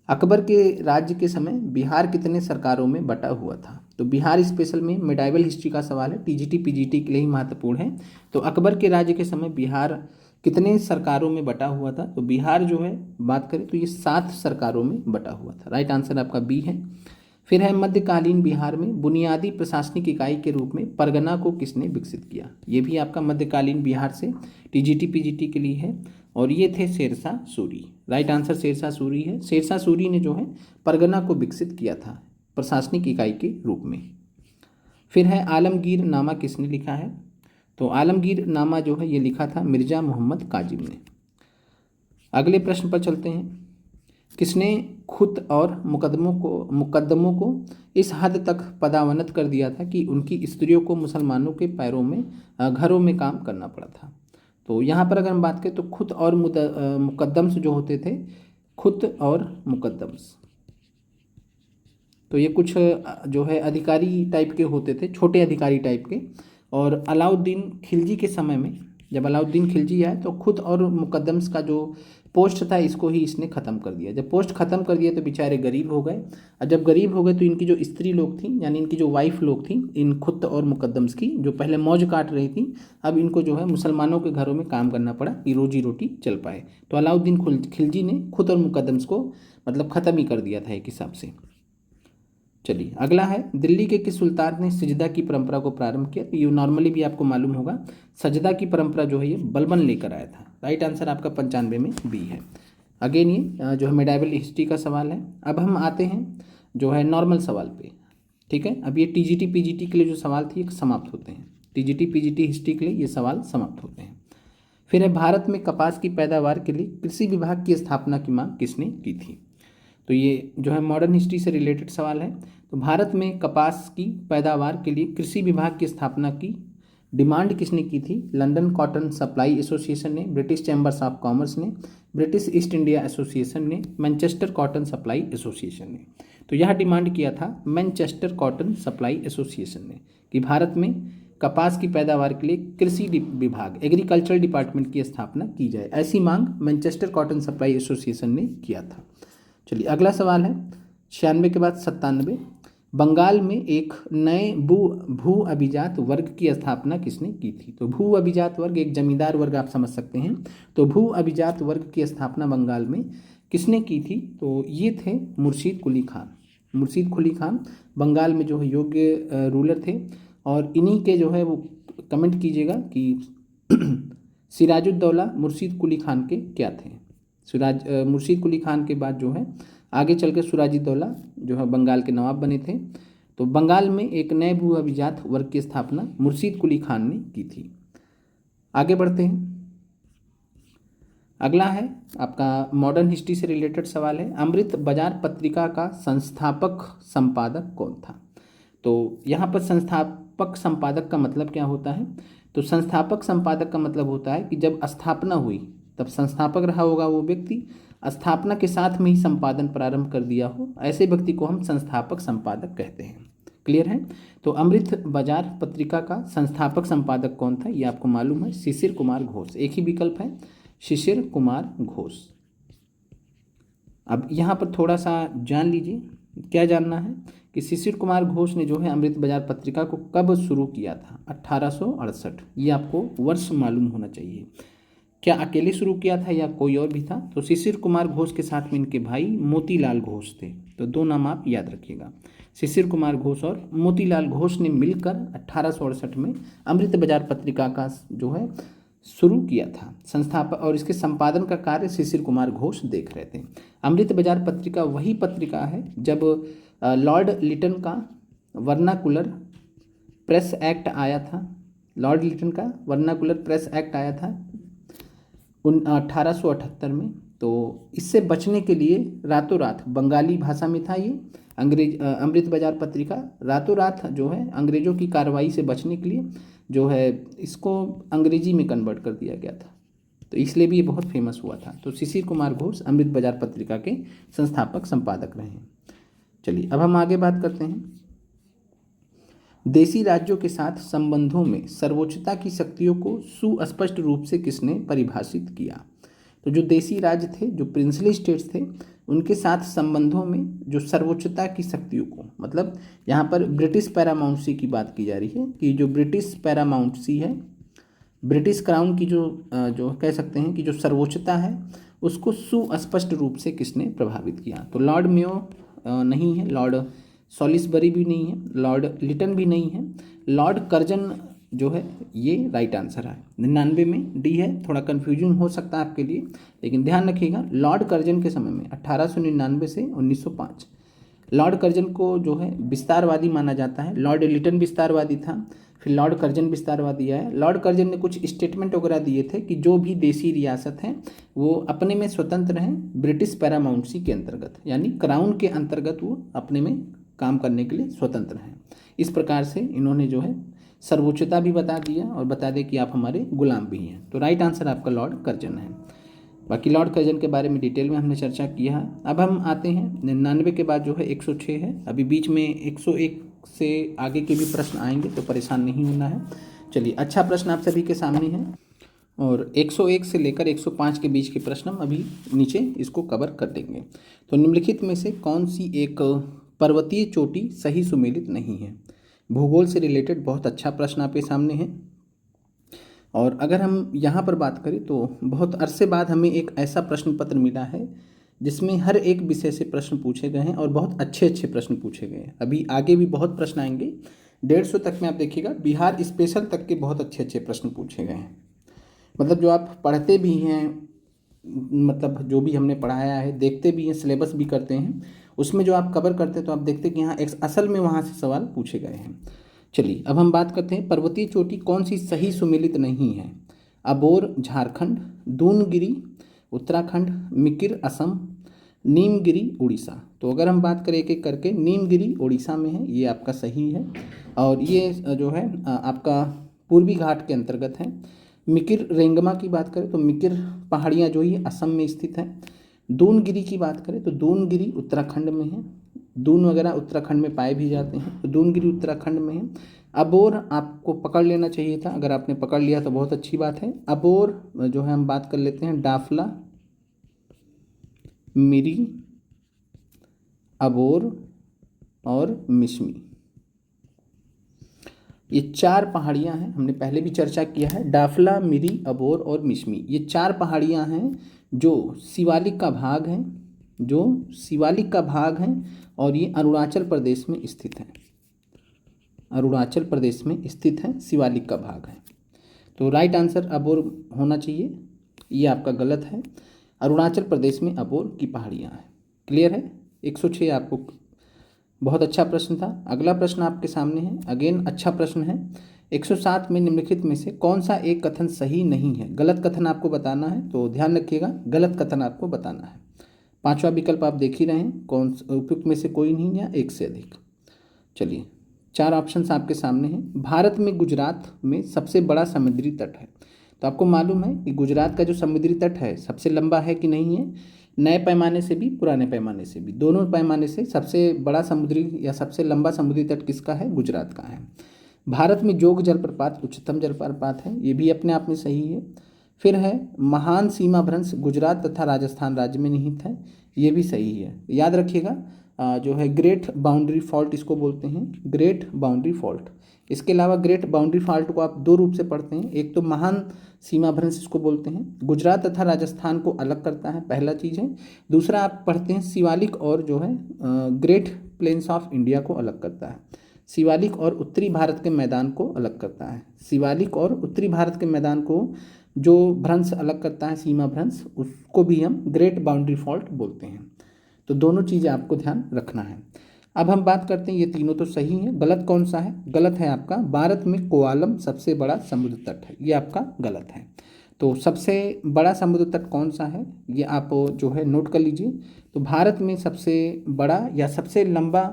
अकबर के राज्य के समय बिहार कितने सरकारों में बटा हुआ था? तो बिहार स्पेशल में मिडाइवल हिस्ट्री का सवाल है, टीजीटी पीजीटी के लिए ही महत्वपूर्ण है। तो अकबर के राज्य के समय बिहार कितने सरकारों में बटा हुआ था? तो बिहार जो है बात करें तो ये 7 सरकारों में बटा हुआ था। राइट आंसर आपका बी है। फिर है मध्यकालीन बिहार में बुनियादी प्रशासनिक इकाई के रूप में परगना को किसने विकसित किया? ये भी आपका मध्यकालीन बिहार से टीजीटी पीजीटी के लिए है, और ये थे शेरशाह सूरी। राइट आंसर शेरशाह सूरी है। शेरशाह सूरी ने जो है परगना को विकसित किया था प्रशासनिक इकाई के रूप में। फिर है आलमगीर नामा किसने लिखा है? तो आलमगीर नामा जो है ये लिखा था मिर्जा मोहम्मद काजिम ने। अगले प्रश्न पर चलते हैं। किसने खुद और मुकद्दमों को इस हद तक पदावनत कर दिया था कि उनकी स्त्रियों को मुसलमानों के पैरों में घरों में काम करना पड़ा था? तो यहाँ पर अगर हम बात करें तो खुद और मुकद्दम्स जो होते थे, खुद और मुकद्दम्स, तो ये कुछ जो है अधिकारी टाइप के होते थे, छोटे अधिकारी टाइप के। और अलाउद्दीन खिलजी के समय में, जब अलाउद्दीन खिलजी आए तो खुद और मुकद्दम्स का जो पोस्ट था इसको ही इसने ख़त्म कर दिया। जब पोस्ट ख़त्म कर दिया तो बेचारे गरीब हो गए, और जब गरीब हो गए तो इनकी जो स्त्री लोग थी, यानी इनकी जो वाइफ लोग थी, इन खुद और मुकद्दम्स की, जो पहले मौज काट रही थी, अब इनको जो है मुसलमानों के घरों में काम करना पड़ा कि रोजी रोटी चल पाए। तो अलाउद्दीन खिलजी ने खुद और मुकद्दम्स को मतलब ख़त्म ही कर दिया था एक हिसाब से। चलिए अगला है, दिल्ली के किस सुल्तान ने सजदा की परंपरा को प्रारंभ किया? ये नॉर्मली भी आपको मालूम होगा, सजदा की परंपरा जो है ये बलबन लेकर आया था। राइट आंसर आपका 95 में बी है। अगेन ये जो है मिडाइवल हिस्ट्री का सवाल है। अब हम आते हैं जो है नॉर्मल सवाल पे। ठीक है, अब ये टीजीटी पीजीटी के लिए जो सवाल थे ये समाप्त होते हैं, टीजीटी पीजीटी हिस्ट्री के लिए ये सवाल समाप्त होते हैं। फिर है, भारत में कपास की पैदावार के लिए कृषि विभाग की स्थापना की मांग किसने की थी? तो ये जो है मॉडर्न हिस्ट्री से रिलेटेड सवाल है। तो भारत में कपास की पैदावार के लिए कृषि विभाग की स्थापना की डिमांड किसने की थी? लंदन कॉटन सप्लाई एसोसिएशन ने, ब्रिटिश चैम्बर्स ऑफ कॉमर्स ने, ब्रिटिश ईस्ट इंडिया एसोसिएशन ने, मैनचेस्टर कॉटन सप्लाई एसोसिएशन ने। तो यह डिमांड किया था मैनचेस्टर कॉटन सप्लाई एसोसिएशन ने कि भारत में कपास की पैदावार के लिए कृषि विभाग, एग्रीकल्चरल डिपार्टमेंट की स्थापना की जाए। ऐसी मांग मैनचेस्टर कॉटन सप्लाई एसोसिएशन ने किया था। चलिए अगला सवाल है 96 के बाद 97, बंगाल में एक नए भू अभिजात वर्ग की स्थापना किसने की थी? तो भू अभिजात वर्ग एक जमींदार वर्ग आप समझ सकते हैं। तो भू अभिजात वर्ग की स्थापना बंगाल में किसने की थी? तो ये थे मुर्शीद कुली खान। मुर्शीद कुली खान बंगाल में जो है योग्य रूलर थे, और इन्हीं के जो है वो कमेंट कीजिएगा कि सिराजुद्दौला मुर्शीद कुली खान के क्या थे? मुर्शीद कुली खान के बाद जो है आगे चल के सिराजुद्दौला जो है बंगाल के नवाब बने थे। तो बंगाल में एक नए भू अभिजात वर्ग की स्थापना मुर्शीद कुली खान ने की थी। आगे बढ़ते हैं। अगला है आपका मॉडर्न हिस्ट्री से रिलेटेड सवाल है, अमृत बाजार पत्रिका का संस्थापक संपादक कौन था? तो यहाँ पर संस्थापक संपादक का मतलब क्या होता है? तो संस्थापक संपादक का मतलब होता है कि जब स्थापना हुई तब संस्थापक रहा होगा वो व्यक्ति, स्थापना के साथ में ही संपादन प्रारंभ कर दिया हो, ऐसे व्यक्ति को हम संस्थापक संपादक कहते हैं। क्लियर है? तो अमृत बाजार पत्रिका का संस्थापक संपादक कौन था? ये आपको मालूम है, शिशिर कुमार घोष। एक ही विकल्प है, शिशिर कुमार घोष। अब यहाँ पर थोड़ा सा जान लीजिए, क्या जानना है कि शिशिर कुमार घोष ने जो है अमृत बाजार पत्रिका को कब शुरू किया था? 1868। ये आपको वर्ष मालूम होना चाहिए। क्या अकेले शुरू किया था या कोई और भी था? तो शिशिर कुमार घोष के साथ में इनके भाई मोतीलाल घोष थे। तो दो नाम आप याद रखिएगा, शिशिर कुमार घोष और मोतीलाल घोष ने मिलकर 1868 में अमृत बाजार पत्रिका का जो है शुरू किया था संस्थापक, और इसके संपादन का कार्य शिशिर कुमार घोष देख रहे थे। अमृत बाजार पत्रिका वही पत्रिका है जब लॉर्ड लिटन का वर्नाकुलर प्रेस एक्ट आया था, लॉर्ड लिटन का वर्नाकुलर प्रेस एक्ट आया था 1878 में। तो इससे बचने के लिए रातों रात, बंगाली भाषा में था ये, अमृत बाजार पत्रिका, रातों रात जो है अंग्रेजों की कार्रवाई से बचने के लिए जो है इसको अंग्रेजी में कन्वर्ट कर दिया गया था, तो इसलिए भी ये बहुत फेमस हुआ था। तो शिशिर कुमार घोष अमृत बाजार पत्रिका के संस्थापक संपादक रहे हैं। चलिए अब हम आगे बात करते हैं। देशी राज्यों के साथ संबंधों में सर्वोच्चता की शक्तियों को सुस्पष्ट रूप से किसने परिभाषित किया? तो जो देशी राज्य थे, जो प्रिंसली स्टेट्स थे, उनके साथ संबंधों में जो सर्वोच्चता की शक्तियों को, मतलब यहाँ पर ब्रिटिश पैरामाउंसी की बात की जा रही है कि जो ब्रिटिश पैरामाउंसी है, ब्रिटिश क्राउन की जो कह सकते हैं कि जो सर्वोच्चता है, उसको सुस्पष्ट रूप से किसने प्रभावित किया? तो लॉर्ड मेयो नहीं है, लॉर्ड सॉलिसबरी भी नहीं है, लॉर्ड लिटन भी नहीं है, लॉर्ड कर्जन जो है ये राइट आंसर है। 99 में डी है, थोड़ा कन्फ्यूजन हो सकता है आपके लिए, लेकिन ध्यान रखिएगा लॉर्ड कर्जन के समय में 1899 से 1905 लॉर्ड कर्जन को जो है विस्तारवादी माना जाता है। लॉर्ड लिटन विस्तारवादी था, फिर लॉर्ड कर्जन विस्तारवादी आया। लॉर्ड कर्जन ने कुछ स्टेटमेंट वगैरह दिए थे कि जो भी देशी रियासत हैं वो अपने में स्वतंत्र हैं ब्रिटिश पैरामाउंसी के अंतर्गत, यानी क्राउन के अंतर्गत वो अपने में काम करने के लिए स्वतंत्र हैं। इस प्रकार से इन्होंने जो है सर्वोच्चता भी बता दिया और बता दें कि आप हमारे गुलाम भी हैं। तो राइट आंसर आपका लॉर्ड कर्जन है। बाकी लॉर्ड कर्जन के बारे में डिटेल में हमने चर्चा किया है। अब हम आते हैं 99 के बाद जो है 106 है, अभी बीच में 101 से आगे के भी प्रश्न आएंगे, तो परेशान नहीं होना है। चलिए, अच्छा प्रश्न आप सभी के सामने है और 101 से लेकर 105 के बीच के प्रश्न हम अभी नीचे इसको कवर कर देंगे। तो निम्नलिखित में से कौन सी एक पर्वतीय चोटी सही सुमेलित नहीं है? भूगोल से रिलेटेड बहुत अच्छा प्रश्न आपके सामने है। और अगर हम यहाँ पर बात करें तो बहुत अरसे बाद हमें एक ऐसा प्रश्न पत्र मिला है जिसमें हर एक विषय से प्रश्न पूछे गए हैं और बहुत अच्छे अच्छे प्रश्न पूछे गए हैं। अभी आगे भी बहुत प्रश्न आएंगे, 150 तक में आप देखिएगा बिहार स्पेशल तक के बहुत अच्छे अच्छे प्रश्न पूछे गए हैं। मतलब जो आप पढ़ते भी हैं, मतलब जो भी हमने पढ़ाया है, देखते भी हैं, सिलेबस भी करते हैं, उसमें जो आप कवर करते हैं तो आप देखते हैं कि यहाँ एक असल में वहाँ से सवाल पूछे गए हैं। चलिए अब हम बात करते हैं पर्वतीय चोटी कौन सी सही सुमेलित नहीं है? अबोर झारखंड, दूनगिरी उत्तराखंड, मिकिर असम, नीमगिरी उड़ीसा। तो अगर हम बात करें एक एक करके, नीमगिरी उड़ीसा में है, ये आपका सही है और ये जो है आपका पूर्वी घाट के अंतर्गत है। मिकिर रेंगमा की बात करें तो मिकिर पहाड़ियाँ जो ये असम में स्थित है। दूनगिरी की बात करें तो दूनगिरी उत्तराखंड में है, दून वगैरह उत्तराखंड में पाए भी जाते हैं, तो दूनगिरी उत्तराखंड में है। अबोर आपको पकड़ लेना चाहिए था, अगर आपने पकड़ लिया तो बहुत अच्छी बात है। अबोर जो है हम बात कर लेते हैं डाफला, मिरी, अबोर और मिश्मी, ये चार पहाड़ियां हैं, हमने पहले भी चर्चा किया है। डाफला, मिरी, अबोर और मिश्मी, ये चार पहाड़ियां हैं जो शिवालिक का भाग हैं, जो शिवालिक का भाग हैं और ये अरुणाचल प्रदेश में स्थित है। अरुणाचल प्रदेश में स्थित है, शिवालिक का भाग है। तो राइट आंसर अबोर होना चाहिए, ये आपका गलत है। अरुणाचल प्रदेश में अबोर की पहाड़ियाँ हैं। क्लियर है? 106 आपको बहुत अच्छा प्रश्न था। अगला प्रश्न आपके सामने है, अगेन अच्छा प्रश्न है। 107 में निम्नलिखित में से कौन सा एक कथन सही नहीं है? गलत कथन आपको बताना है, तो ध्यान रखिएगा, गलत कथन आपको बताना है। पांचवा विकल्प आप देख ही रहे हैं, कौन उपयुक्त में से कोई नहीं या एक से अधिक। चलिए, चार ऑप्शंस आपके सामने हैं। भारत में गुजरात में सबसे बड़ा समुद्री तट है, तो आपको मालूम है कि गुजरात का जो समुद्री तट है सबसे लंबा है कि नहीं है? नए पैमाने से भी पुराने पैमाने से भी, दोनों पैमाने से सबसे बड़ा समुद्री या सबसे लंबा समुद्री तट किसका है? गुजरात का है। भारत में जोग जलप्रपात उच्चतम जलप्रपात है, ये भी अपने आप में सही है। फिर है महान सीमा भ्रंश गुजरात तथा राजस्थान राज्य में निहित है, ये भी सही है। याद रखिएगा जो है ग्रेट बाउंड्री फॉल्ट इसको बोलते हैं, ग्रेट बाउंड्री फॉल्ट। इसके अलावा ग्रेट बाउंड्री फॉल्ट को आप दो रूप से पढ़ते हैं, एक तो महान सीमा भ्रंश इसको बोलते हैं, गुजरात तथा राजस्थान को अलग करता है, पहला चीज़ है। दूसरा आप पढ़ते हैं शिवालिक और जो है ग्रेट प्लेन्स ऑफ इंडिया को अलग करता है, शिवालिक और उत्तरी भारत के मैदान को अलग करता है। शिवालिक और उत्तरी भारत के मैदान को जो भ्रंश अलग करता है, सीमा भ्रंश, उसको भी हम ग्रेट बाउंड्री फॉल्ट बोलते हैं। तो दोनों चीज़ें आपको ध्यान रखना है। अब हम बात करते हैं, ये तीनों तो सही हैं, गलत कौन सा है? गलत है आपका भारत में कोआलम सबसे बड़ा समुद्र तट है, ये आपका गलत है। तो सबसे बड़ा समुद्र तट कौन सा है ये आप जो है नोट कर लीजिए। तो भारत में सबसे बड़ा या सबसे लंबा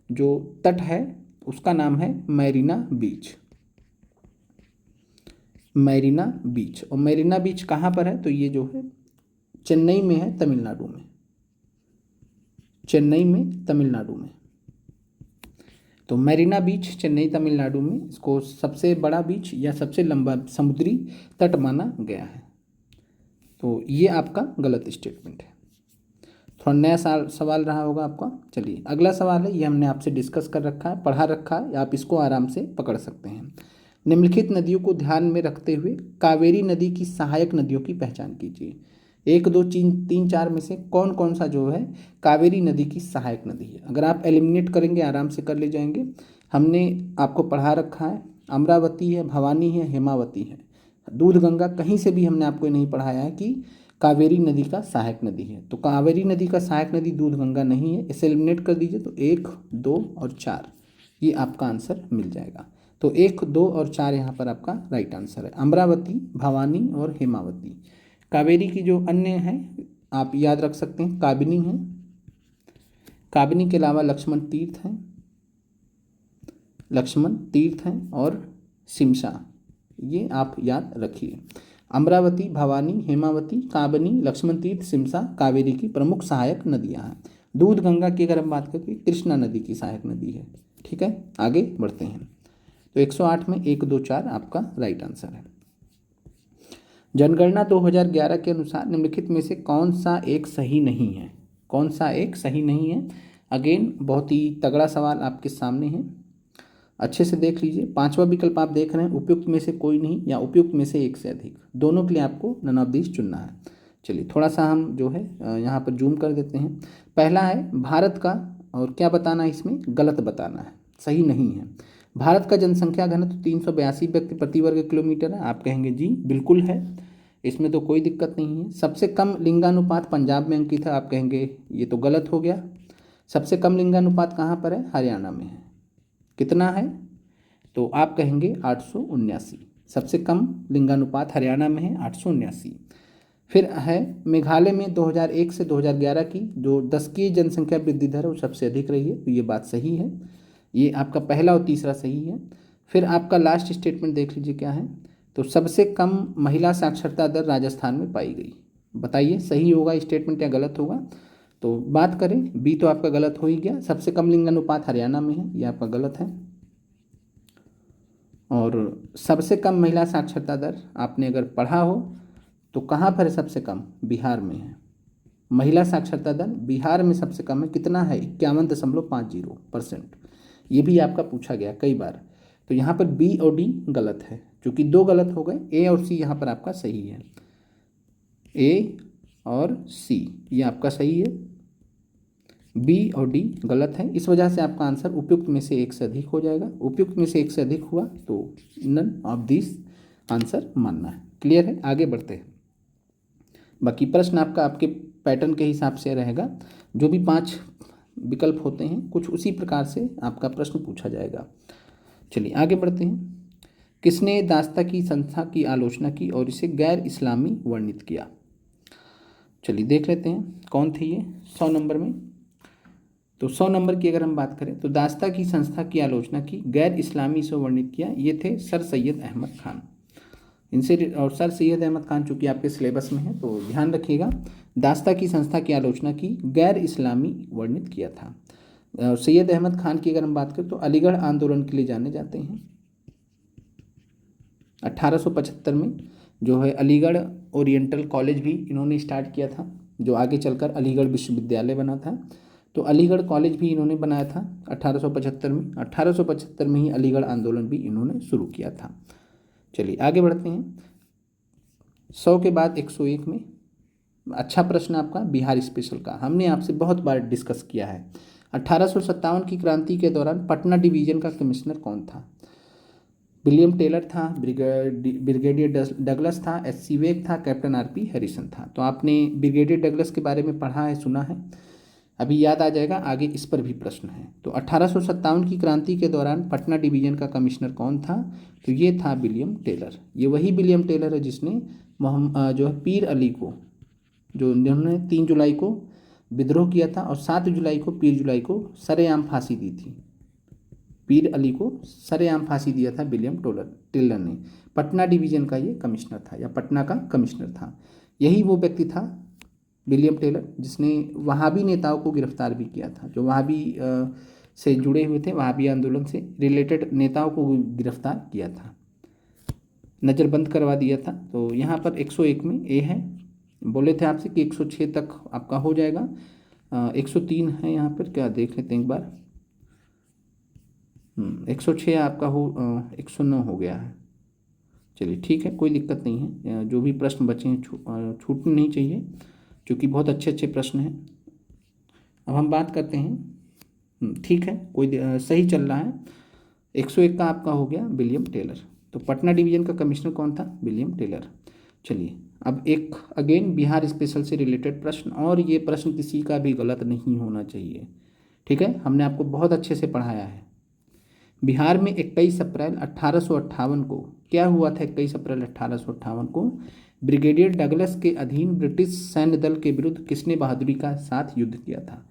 जो तट है उसका नाम है मैरीना बीच। मैरीना बीच, और मैरीना बीच कहाँ पर है? तो ये जो है चेन्नई में है, तमिलनाडु में। चेन्नई में, तमिलनाडु में। तो मैरीना बीच चेन्नई तमिलनाडु में, इसको सबसे बड़ा बीच या सबसे लंबा समुद्री तट माना गया है। तो ये आपका गलत स्टेटमेंट है। थोड़ा नया सवाल रहा होगा आपका। चलिए अगला सवाल है, ये हमने आपसे डिस्कस कर रखा है, पढ़ा रखा है, आप इसको आराम से पकड़ सकते हैं। निम्नलिखित नदियों को ध्यान में रखते हुए कावेरी नदी की सहायक नदियों की पहचान कीजिए। 1 2 3 4 में से कौन कौन सा जो है कावेरी नदी की सहायक नदी है? अगर आप एलिमिनेट करेंगे आराम से कर ले जाएंगे। हमने आपको पढ़ा रखा है, अमरावती है, भवानी है, हेमावती है। दूध गंगा कहीं से भी हमने आपको नहीं पढ़ाया है कि कावेरी नदी का सहायक नदी है। तो कावेरी नदी का सहायक नदी दूध गंगा नहीं है, इसे एलिमिनेट कर दीजिए। तो 1 2 और 4 ये आपका आंसर मिल जाएगा। तो 1 2 और 4 यहाँ पर आपका राइट आंसर है, अमरावती, भवानी और हेमावती। कावेरी की जो अन्य हैं आप याद रख सकते हैं, काबिनी है, काबिनी के अलावा लक्ष्मण तीर्थ हैं, लक्ष्मण तीर्थ हैं, और सिमसा, ये आप याद रखिए। अमरावती, भवानी, हेमावती, काबिनी, लक्ष्मण तीर्थ, सिमसा कावेरी की प्रमुख सहायक नदियां हैं। दूध गंगा की अगर हम बात करें तो कृष्णा नदी की सहायक नदी है। ठीक है, आगे बढ़ते हैं। तो 108 में 1 2 4 आपका राइट आंसर है। जनगणना 2011 के अनुसार निम्नलिखित में से कौन सा एक सही नहीं है? कौन सा एक सही नहीं है? अगेन बहुत ही तगड़ा सवाल आपके सामने है, अच्छे से देख लीजिए। 5वां विकल्प आप देख रहे हैं, उपयुक्त में से कोई नहीं या उपयुक्त में से एक से अधिक, दोनों के लिए आपको नन ऑफ दिस चुनना है। चलिए थोड़ा सा हम जो है यहाँ पर जूम कर देते हैं। पहला है भारत का, और क्या बताना है इसमें? गलत बताना है, सही नहीं है। भारत का जनसंख्या घनत्व 382 व्यक्ति प्रति वर्ग किलोमीटर है, आप कहेंगे जी बिल्कुल है, इसमें तो कोई दिक्कत नहीं है। सबसे कम लिंगानुपात पंजाब में अंकित है, आप कहेंगे ये तो गलत हो गया। सबसे कम लिंगानुपात कहाँ पर है? हरियाणा में है। कितना है? तो आप कहेंगे 879। सबसे कम लिंगानुपात हरियाणा में है, 879। फिर है मेघालय में 2001 से 2011 की जो दशकीय जनसंख्या वृद्धि दर है वो सबसे अधिक रही है, तो ये बात सही है। ये आपका पहला और तीसरा सही है। फिर आपका लास्ट स्टेटमेंट देख लीजिए क्या है। तो सबसे कम महिला साक्षरता दर राजस्थान में पाई गई। बताइए सही होगा स्टेटमेंट या गलत होगा? तो बात करें, बी तो आपका गलत हो ही गया, सबसे कम लिंगानुपात हरियाणा में है, ये आपका गलत है। और सबसे कम महिला साक्षरता दर आपने अगर पढ़ा हो तो कहाँ पर है सबसे कम? बिहार में है। महिला साक्षरता दर बिहार में सबसे कम है, कितना है? 51.50%। ये भी आपका पूछा गया कई बार। तो यहाँ पर बी और डी गलत है, क्योंकि 2 गलत हो गए, ए और सी यहाँ पर आपका सही है। ए और सी ये आपका सही है, बी और डी गलत है। इस वजह से आपका आंसर उपयुक्त में से एक से अधिक हो जाएगा। उपयुक्त में से एक से अधिक हुआ तो नन ऑफ दिस आंसर मानना है। क्लियर है? आगे बढ़ते हैं। बाकी प्रश्न आपका आपके पैटर्न के हिसाब से रहेगा, जो भी 5 विकल्प होते हैं कुछ उसी प्रकार से आपका प्रश्न पूछा जाएगा। चलिए आगे बढ़ते हैं। किसने दास्ता की संस्था की आलोचना की और इसे गैर इस्लामी वर्णित किया? चलिए देख लेते हैं कौन थे ये 100 नंबर में। तो 100 नंबर की अगर हम बात करें तो दास्ता की संस्था की आलोचना की, गैर इस्लामी से वर्णित किया, ये थे सर सैयद अहमद खान। इनसे, और सर सैयद अहमद खान चूँकि आपके सिलेबस में है तो ध्यान रखिएगा, दास्ता की संस्था की आलोचना की, गैर इस्लामी वर्णित किया था। और सैयद अहमद खान की अगर हम बात करें तो अलीगढ़ आंदोलन के लिए जाने जाते हैं। 1875 में जो है अलीगढ़ ओरिएंटल कॉलेज भी इन्होंने स्टार्ट किया था, जो आगे चलकर अलीगढ़ विश्वविद्यालय बना था। तो अलीगढ़ कॉलेज भी इन्होंने बनाया था 1875 में। 1875 में ही अलीगढ़ आंदोलन भी इन्होंने शुरू किया था। चलिए आगे बढ़ते हैं। 100 के बाद 101 में अच्छा प्रश्न आपका बिहार स्पेशल का, हमने आपसे बहुत बार डिस्कस किया है। 1857 की क्रांति के दौरान पटना डिवीजन का कमिश्नर कौन था? विलियम टेलर था, ब्रिगेडियर डगलस था, एस.सी. वेग था, कैप्टन आर.पी. हैरिसन था। तो आपने ब्रिगेडियर डगलस के बारे में पढ़ा है, सुना है। अभी याद आ जाएगा, आगे इस पर भी प्रश्न है। तो 1857 की क्रांति के दौरान पटना डिवीजन का कमिश्नर कौन था? तो ये था विलियम टेलर। ये वही विलियम टेलर है जिसने जो है पीर अली को, जो इन्होंने 3 जुलाई को विद्रोह किया था और 7 जुलाई को पीर जुलाई को सरेआम फांसी दी थी। पीर अली को सरेआम फांसी दिया था विलियम टेलर ने। पटना डिवीजन का ये कमिश्नर था या पटना का कमिश्नर था। यही वो व्यक्ति था विलियम टेलर जिसने वहाबी नेताओं को गिरफ्तार भी किया था, जो वहाबी से जुड़े हुए थे, वहाबी आंदोलन से रिलेटेड नेताओं को गिरफ्तार किया था, नज़रबंद करवा दिया था। तो यहाँ पर 101 में ए है। बोले थे आपसे कि 106 तक आपका हो जाएगा, 103 है यहाँ पर, क्या देख लेते हैं एक बार। 106 आपका 109 हो गया है। चलिए ठीक है, कोई दिक्कत नहीं है, जो भी प्रश्न बचे हैं छूटने नहीं चाहिए, क्योंकि बहुत अच्छे अच्छे प्रश्न हैं। अब हम बात करते हैं, ठीक है, कोई सही चल रहा है। 101 का आपका हो गया विलियम टेलर। तो पटना डिवीजन का कमिश्नर कौन था? William Taylor. चलिए अब एक अगेन बिहार स्पेशल से रिलेटेड प्रश्न, और ये प्रश्न किसी का भी गलत नहीं होना चाहिए, ठीक है। हमने आपको बहुत अच्छे से पढ़ाया है। बिहार में 21 अप्रैल 1858 को क्या हुआ था? 21 अप्रैल 1858 को ब्रिगेडियर डगलस के अधीन ब्रिटिश सैन्य दल के विरुद्ध किसने बहादुरी का साथ युद्ध किया था?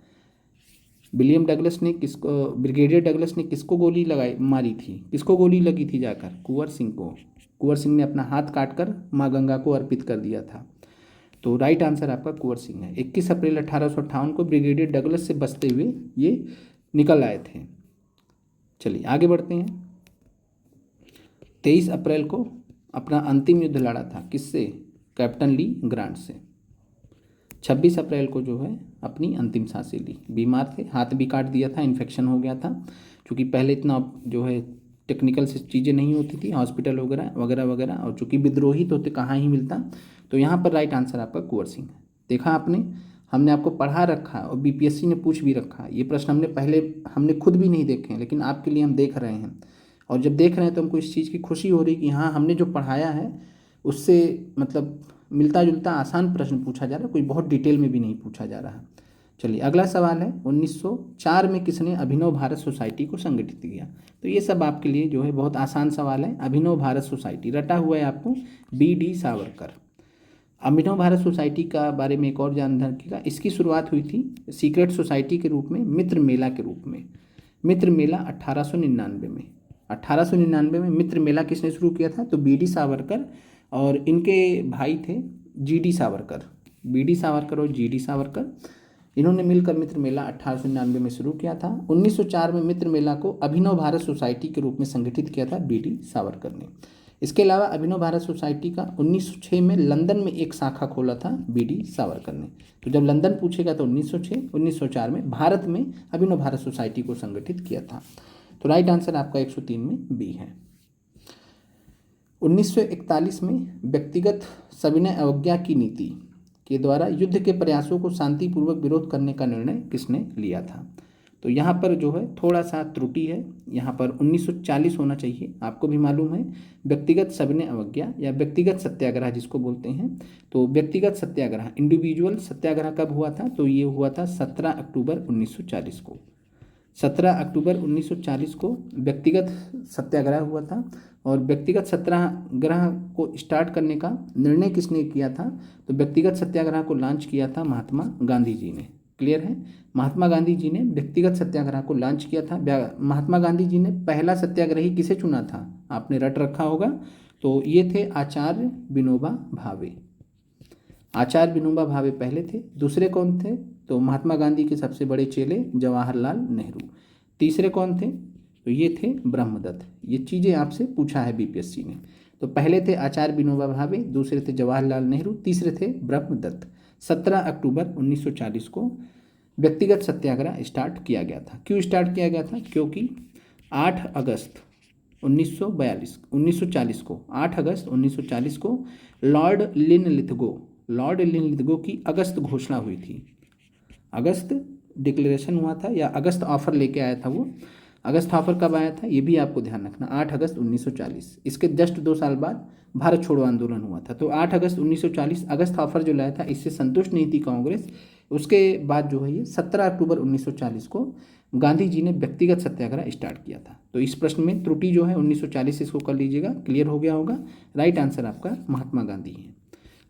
विलियम डगलस ने ब्रिगेडियर डगलस ने किसको गोली मारी थी? किसको गोली लगी थी जाकर? कुंवर सिंह को। कुंवर सिंह ने अपना हाथ काटकर माँ गंगा को अर्पित कर दिया था। तो राइट आंसर आपका कुंवर सिंह है। 21 अप्रैल 1858 को ब्रिगेडियर डगलस से बचते हुए ये निकल आए थे। चलिए आगे बढ़ते हैं। 23 अप्रैल को अपना अंतिम युद्ध लड़ा था किससे? कैप्टन ली ग्रांट से। 26 अप्रैल को जो है अपनी अंतिम सांसें ली। बीमार थे, हाथ भी काट दिया था, इन्फेक्शन हो गया था, क्योंकि पहले इतना जो है टेक्निकल से चीज़ें नहीं होती थी, हॉस्पिटल वगैरह वगैरह वगैरह, और चूँकि विद्रोही तो कहाँ ही मिलता। तो यहाँ पर राइट आंसर आपका कुंवर सिंह है। देखा आपने, हमने आपको पढ़ा रखा और बीपीएससी ने पूछ भी रखा। ये प्रश्न हमने खुद भी नहीं देखे हैं, लेकिन आपके लिए हम देख रहे हैं, और जब देख रहे हैं तो हमको इस चीज़ की खुशी हो रही कि हाँ, हमने जो पढ़ाया है उससे मतलब मिलता जुलता आसान प्रश्न पूछा जा रहा है, कोई बहुत डिटेल में भी नहीं पूछा जा रहा। चलिए अगला सवाल है, 1904 में किसने अभिनव भारत सोसाइटी को संगठित किया? तो ये सब आपके लिए जो है बहुत आसान सवाल है। अभिनव भारत सोसाइटी रटा हुआ है आपको, BD सावरकर। अभिनव भारत सोसाइटी का बारे में एक और जानकारी रखिएगा, इसकी शुरुआत हुई थी सीक्रेट सोसाइटी के रूप में, मित्र मेला के रूप में। मित्र मेला 1899 में। 1899 में मित्र मेला किसने शुरू किया था? तो BD सावरकर और इनके भाई थे GD सावरकर। BD सावरकर और GD सावरकर, इन्होंने मिलकर मित्र मेला 1899 में शुरू किया था। 1904 में मित्र मेला को अभिनव भारत सोसाइटी के रूप में संगठित किया था BD सावरकर ने। इसके अलावा अभिनव भारत सोसाइटी का 1906 में लंदन में एक शाखा खोला था BD सावरकर ने। तो जब लंदन पूछेगा तो 1906, 1904 में भारत में अभिनव भारत सोसाइटी को संगठित किया था। तो राइट आंसर आपका 103 में B है। 1941 में व्यक्तिगत सविनय अवज्ञा की नीति के द्वारा युद्ध के प्रयासों को शांतिपूर्वक विरोध करने का निर्णय किसने लिया था? तो यहाँ पर जो है थोड़ा सा त्रुटि है, यहाँ पर 1940 होना चाहिए, आपको भी मालूम है। व्यक्तिगत सविनय अवज्ञा या व्यक्तिगत सत्याग्रह जिसको बोलते हैं, तो व्यक्तिगत सत्याग्रह इंडिविजुअल सत्याग्रह कब हुआ था? तो ये हुआ था 17 अक्टूबर 1940 को। 17 अक्टूबर 1940 को व्यक्तिगत सत्याग्रह हुआ था। और व्यक्तिगत सत्याग्रह को स्टार्ट करने का निर्णय किसने किया था? तो व्यक्तिगत सत्याग्रह को लॉन्च किया था महात्मा गांधी जी ने। क्लियर है? महात्मा गांधी जी ने व्यक्तिगत सत्याग्रह को लॉन्च किया था। महात्मा गांधी जी ने पहला सत्याग्रही किसे चुना था? आपने रट रखा होगा। तो ये थे आचार्य विनोबा भावे। आचार्य विनोबा भावे पहले थे। दूसरे कौन थे? तो महात्मा गांधी के सबसे बड़े चेले जवाहरलाल नेहरू। तीसरे कौन थे? तो ये थे ब्रह्मदत्त। ये चीज़ें आपसे पूछा है बीपीएससी ने। तो पहले थे आचार्य विनोबा भावे, दूसरे थे जवाहरलाल नेहरू, तीसरे थे ब्रह्मदत्त। 17 अक्टूबर 1940 को व्यक्तिगत सत्याग्रह स्टार्ट किया गया था। क्यों स्टार्ट किया गया था? क्योंकि 8 अगस्त 1940 को 8 अगस्त 1940 को लॉर्ड लिनलिथगो की अगस्त घोषणा हुई थी। अगस्त डिक्लेरेशन हुआ था या अगस्त ऑफर लेके आया था वो। अगस्त ऑफर कब आया था ये भी आपको ध्यान रखना, 8 अगस्त 1940। इसके जस्ट 2 साल बाद भारत छोड़ो आंदोलन हुआ था। तो 8 अगस्त 1940 अगस्त ऑफर जो लाया था, इससे संतुष्ट नहीं थी कांग्रेस। उसके बाद जो है ये 17 अक्टूबर 1940 को गांधी जी ने व्यक्तिगत सत्याग्रह स्टार्ट किया था। तो इस प्रश्न में त्रुटि जो है 1940 इसको कर लीजिएगा, क्लियर हो गया होगा। राइट आंसर आपका महात्मा गांधी है।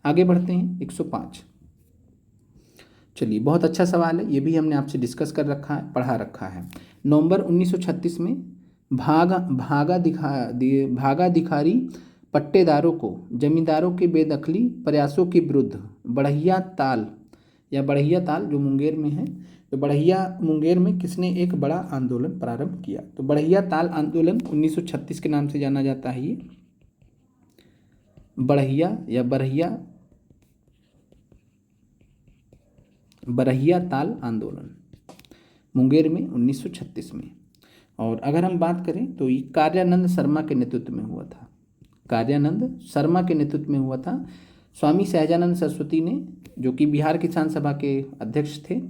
आगे बढ़ते हैं 105। चलिए, बहुत अच्छा सवाल है, ये भी हमने आपसे डिस्कस कर रखा है, पढ़ा रखा है। नवंबर 1936 में भागा दिखारी पट्टेदारों को जमींदारों के बेदखली प्रयासों के विरुद्ध बढ़िया ताल जो मुंगेर में है, तो बढ़िया मुंगेर में किसने एक बड़ा आंदोलन प्रारंभ किया? तो बढ़िया ताल आंदोलन 1936 के नाम से जाना जाता है। ये बरहिया ताल आंदोलन मुंगेर में 1936 में। और अगर हम बात करें तो ये कार्यानंद शर्मा के नेतृत्व में हुआ था। कार्यानंद शर्मा के नेतृत्व में हुआ था। स्वामी सहजानंद सरस्वती ने, जो कि बिहार किसान सभा के अध्यक्ष थे,